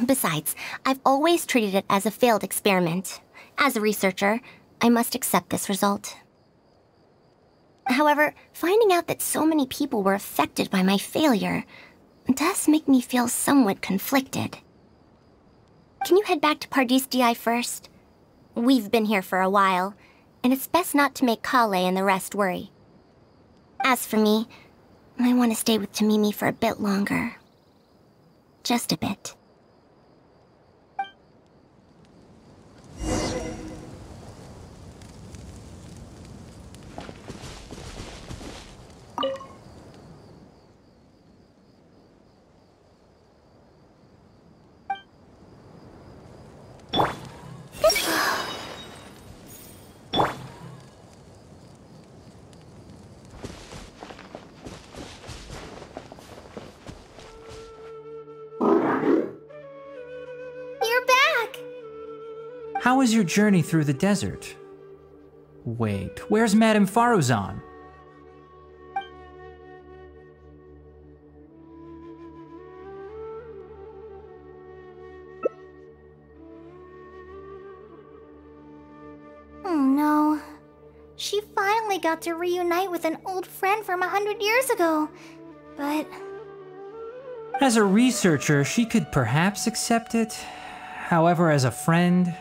Besides, I've always treated it as a failed experiment. As a researcher, I must accept this result. However, finding out that so many people were affected by my failure does make me feel somewhat conflicted. Can you head back to Pardis Dhyai first? We've been here for a while, and it's best not to make Kale and the rest worry. As for me, I want to stay with Tamimi for a bit longer. Just a bit. How was your journey through the desert? Wait, where's Madame Faruzan? Oh no. She finally got to reunite with an old friend from 100 years ago. But... As a researcher, she could perhaps accept it. However, as a friend,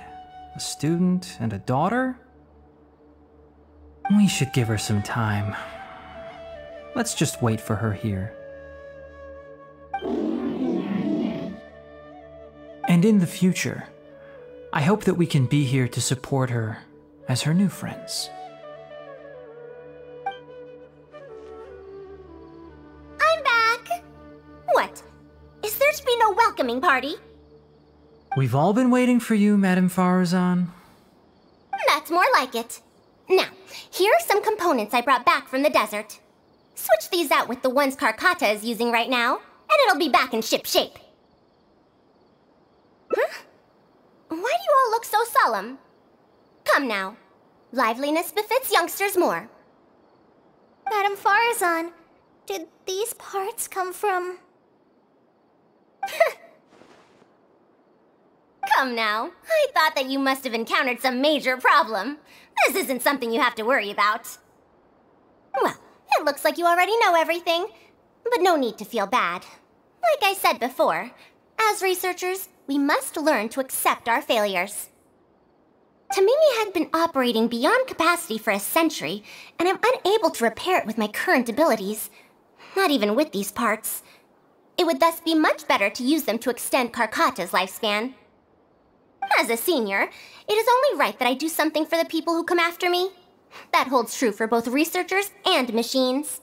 a student, and a daughter? We should give her some time. Let's just wait for her here. And in the future, I hope that we can be here to support her as her new friends. I'm back! What? Is there to be no welcoming party? We've all been waiting for you, Madame Faruzan. That's more like it. Now, here are some components I brought back from the desert. Switch these out with the ones Karkata is using right now, and it'll be back in ship shape. Huh? Why do you all look so solemn? Come now. Liveliness befits youngsters more. Madame Faruzan, did these parts come from... Come now. I thought that you must have encountered some major problem. This isn't something you have to worry about. Well, it looks like you already know everything, but no need to feel bad. Like I said before, as researchers, we must learn to accept our failures. Tamimi had been operating beyond capacity for a century, and I'm unable to repair it with my current abilities. Not even with these parts. It would thus be much better to use them to extend Karkata's lifespan. As a senior, it is only right that I do something for the people who come after me. That holds true for both researchers and machines.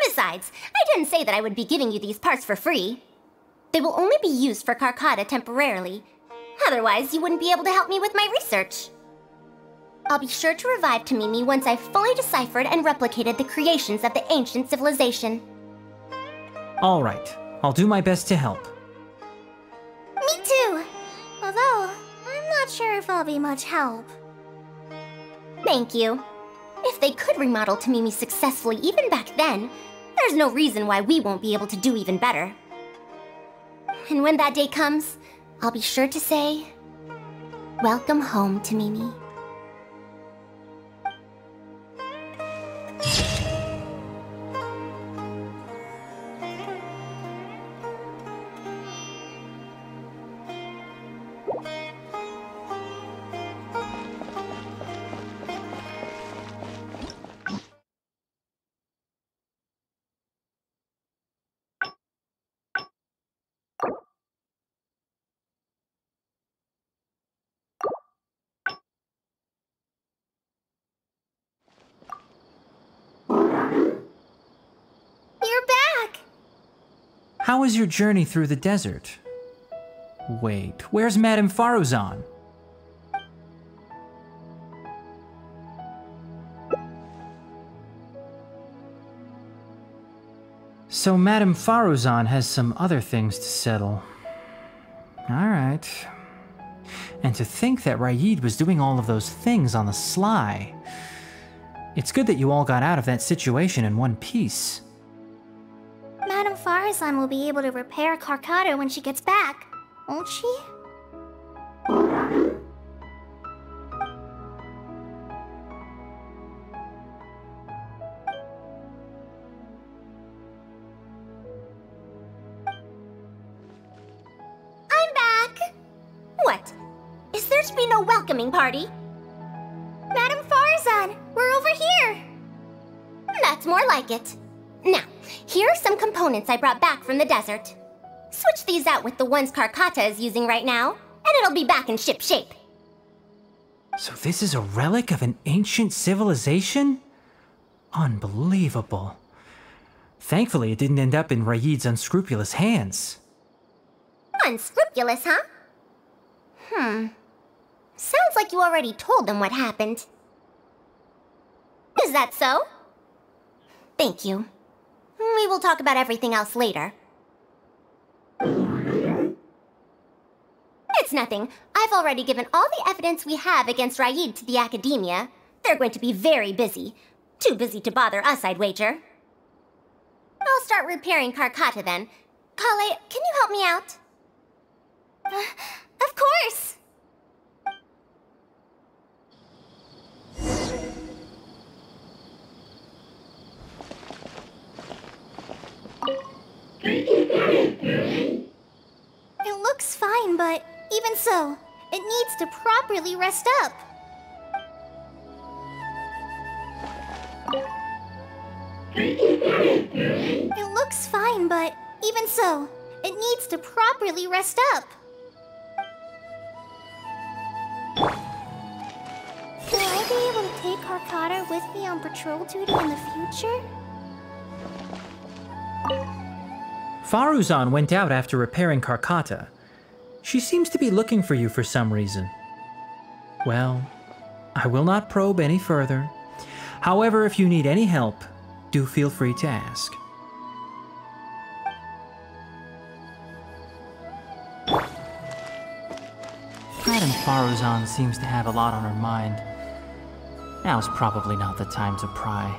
Besides, I didn't say that I would be giving you these parts for free. They will only be used for Karkata temporarily. Otherwise, you wouldn't be able to help me with my research. I'll be sure to revive Tamimi once I've fully deciphered and replicated the creations of the ancient civilization. All right, I'll do my best to help. Me too! Although, I'm not sure if I'll be much help. Thank you. If they could remodel Tamimi successfully even back then, there's no reason why we won't be able to do even better. And when that day comes, I'll be sure to say, welcome home, Tamimi. How was your journey through the desert? Wait, where's Madame Faruzan? So Madame Faruzan has some other things to settle. Alright. And to think that Raid was doing all of those things on the sly. It's good that you all got out of that situation in one piece. Madame Faruzan will be able to repair Carcado when she gets back, won't she? I'm back! What? Is there to be no welcoming party? Madame Faruzan, we're over here! That's more like it. Now, here are some components I brought back from the desert. Switch these out with the ones Carcata is using right now, and it'll be back in ship shape. So this is a relic of an ancient civilization? Unbelievable. Thankfully, it didn't end up in Raid's unscrupulous hands. Unscrupulous, huh? Sounds like you already told them what happened. Is that so? Thank you. We will talk about everything else later. It's nothing. I've already given all the evidence we have against Raid to the Academia. They're going to be very busy. Too busy to bother us, I'd wager. I'll start repairing Carcata then. Kale, can you help me out? Of course! It looks fine, but even so, it needs to properly rest up. It looks fine, but even so, it needs to properly rest up. Will I be able to take Carcata with me on patrol duty in the future? Faruzan went out after repairing Carcata. She seems to be looking for you for some reason. Well, I will not probe any further. However, if you need any help, do feel free to ask. Madame Faruzan seems to have a lot on her mind. Now's probably not the time to pry.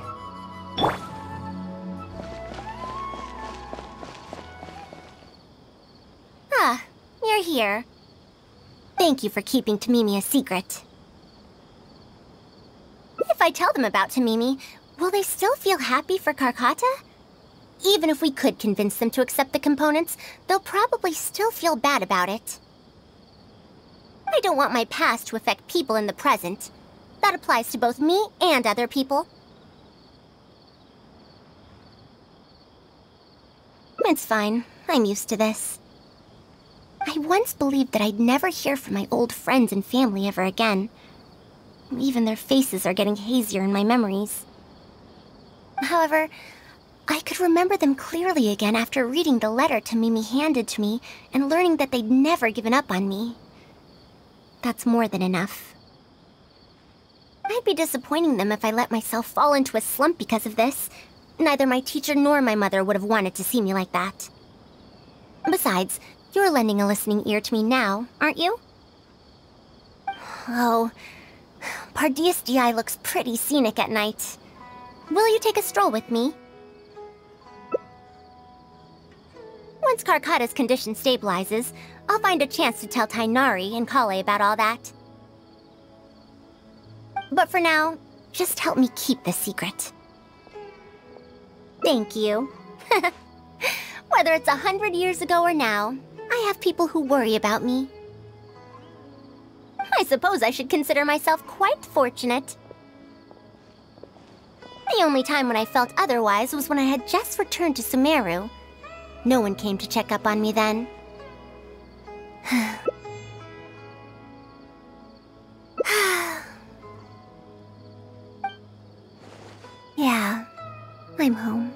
Ah, you're here. Thank you for keeping Tamimi a secret. If I tell them about Tamimi, will they still feel happy for Carcata? Even if we could convince them to accept the components, they'll probably still feel bad about it. I don't want my past to affect people in the present. That applies to both me and other people. It's fine. I'm used to this. I once believed that I'd never hear from my old friends and family ever again. Even their faces are getting hazier in my memories. However, I could remember them clearly again after reading the letter Tamimi handed to me and learning that they'd never given up on me. That's more than enough. I'd be disappointing them if I let myself fall into a slump because of this. Neither my teacher nor my mother would have wanted to see me like that. Besides, you're lending a listening ear to me now, aren't you? Oh, Pardis Dhyai looks pretty scenic at night. Will you take a stroll with me? Once Carcata's condition stabilizes, I'll find a chance to tell Tighnari and Kale about all that. But for now, just help me keep this secret. Thank you. Whether it's 100 years ago or now, I have people who worry about me. I suppose I should consider myself quite fortunate. The only time when I felt otherwise was when I had just returned to Sumeru. No one came to check up on me then. Yeah, I'm home.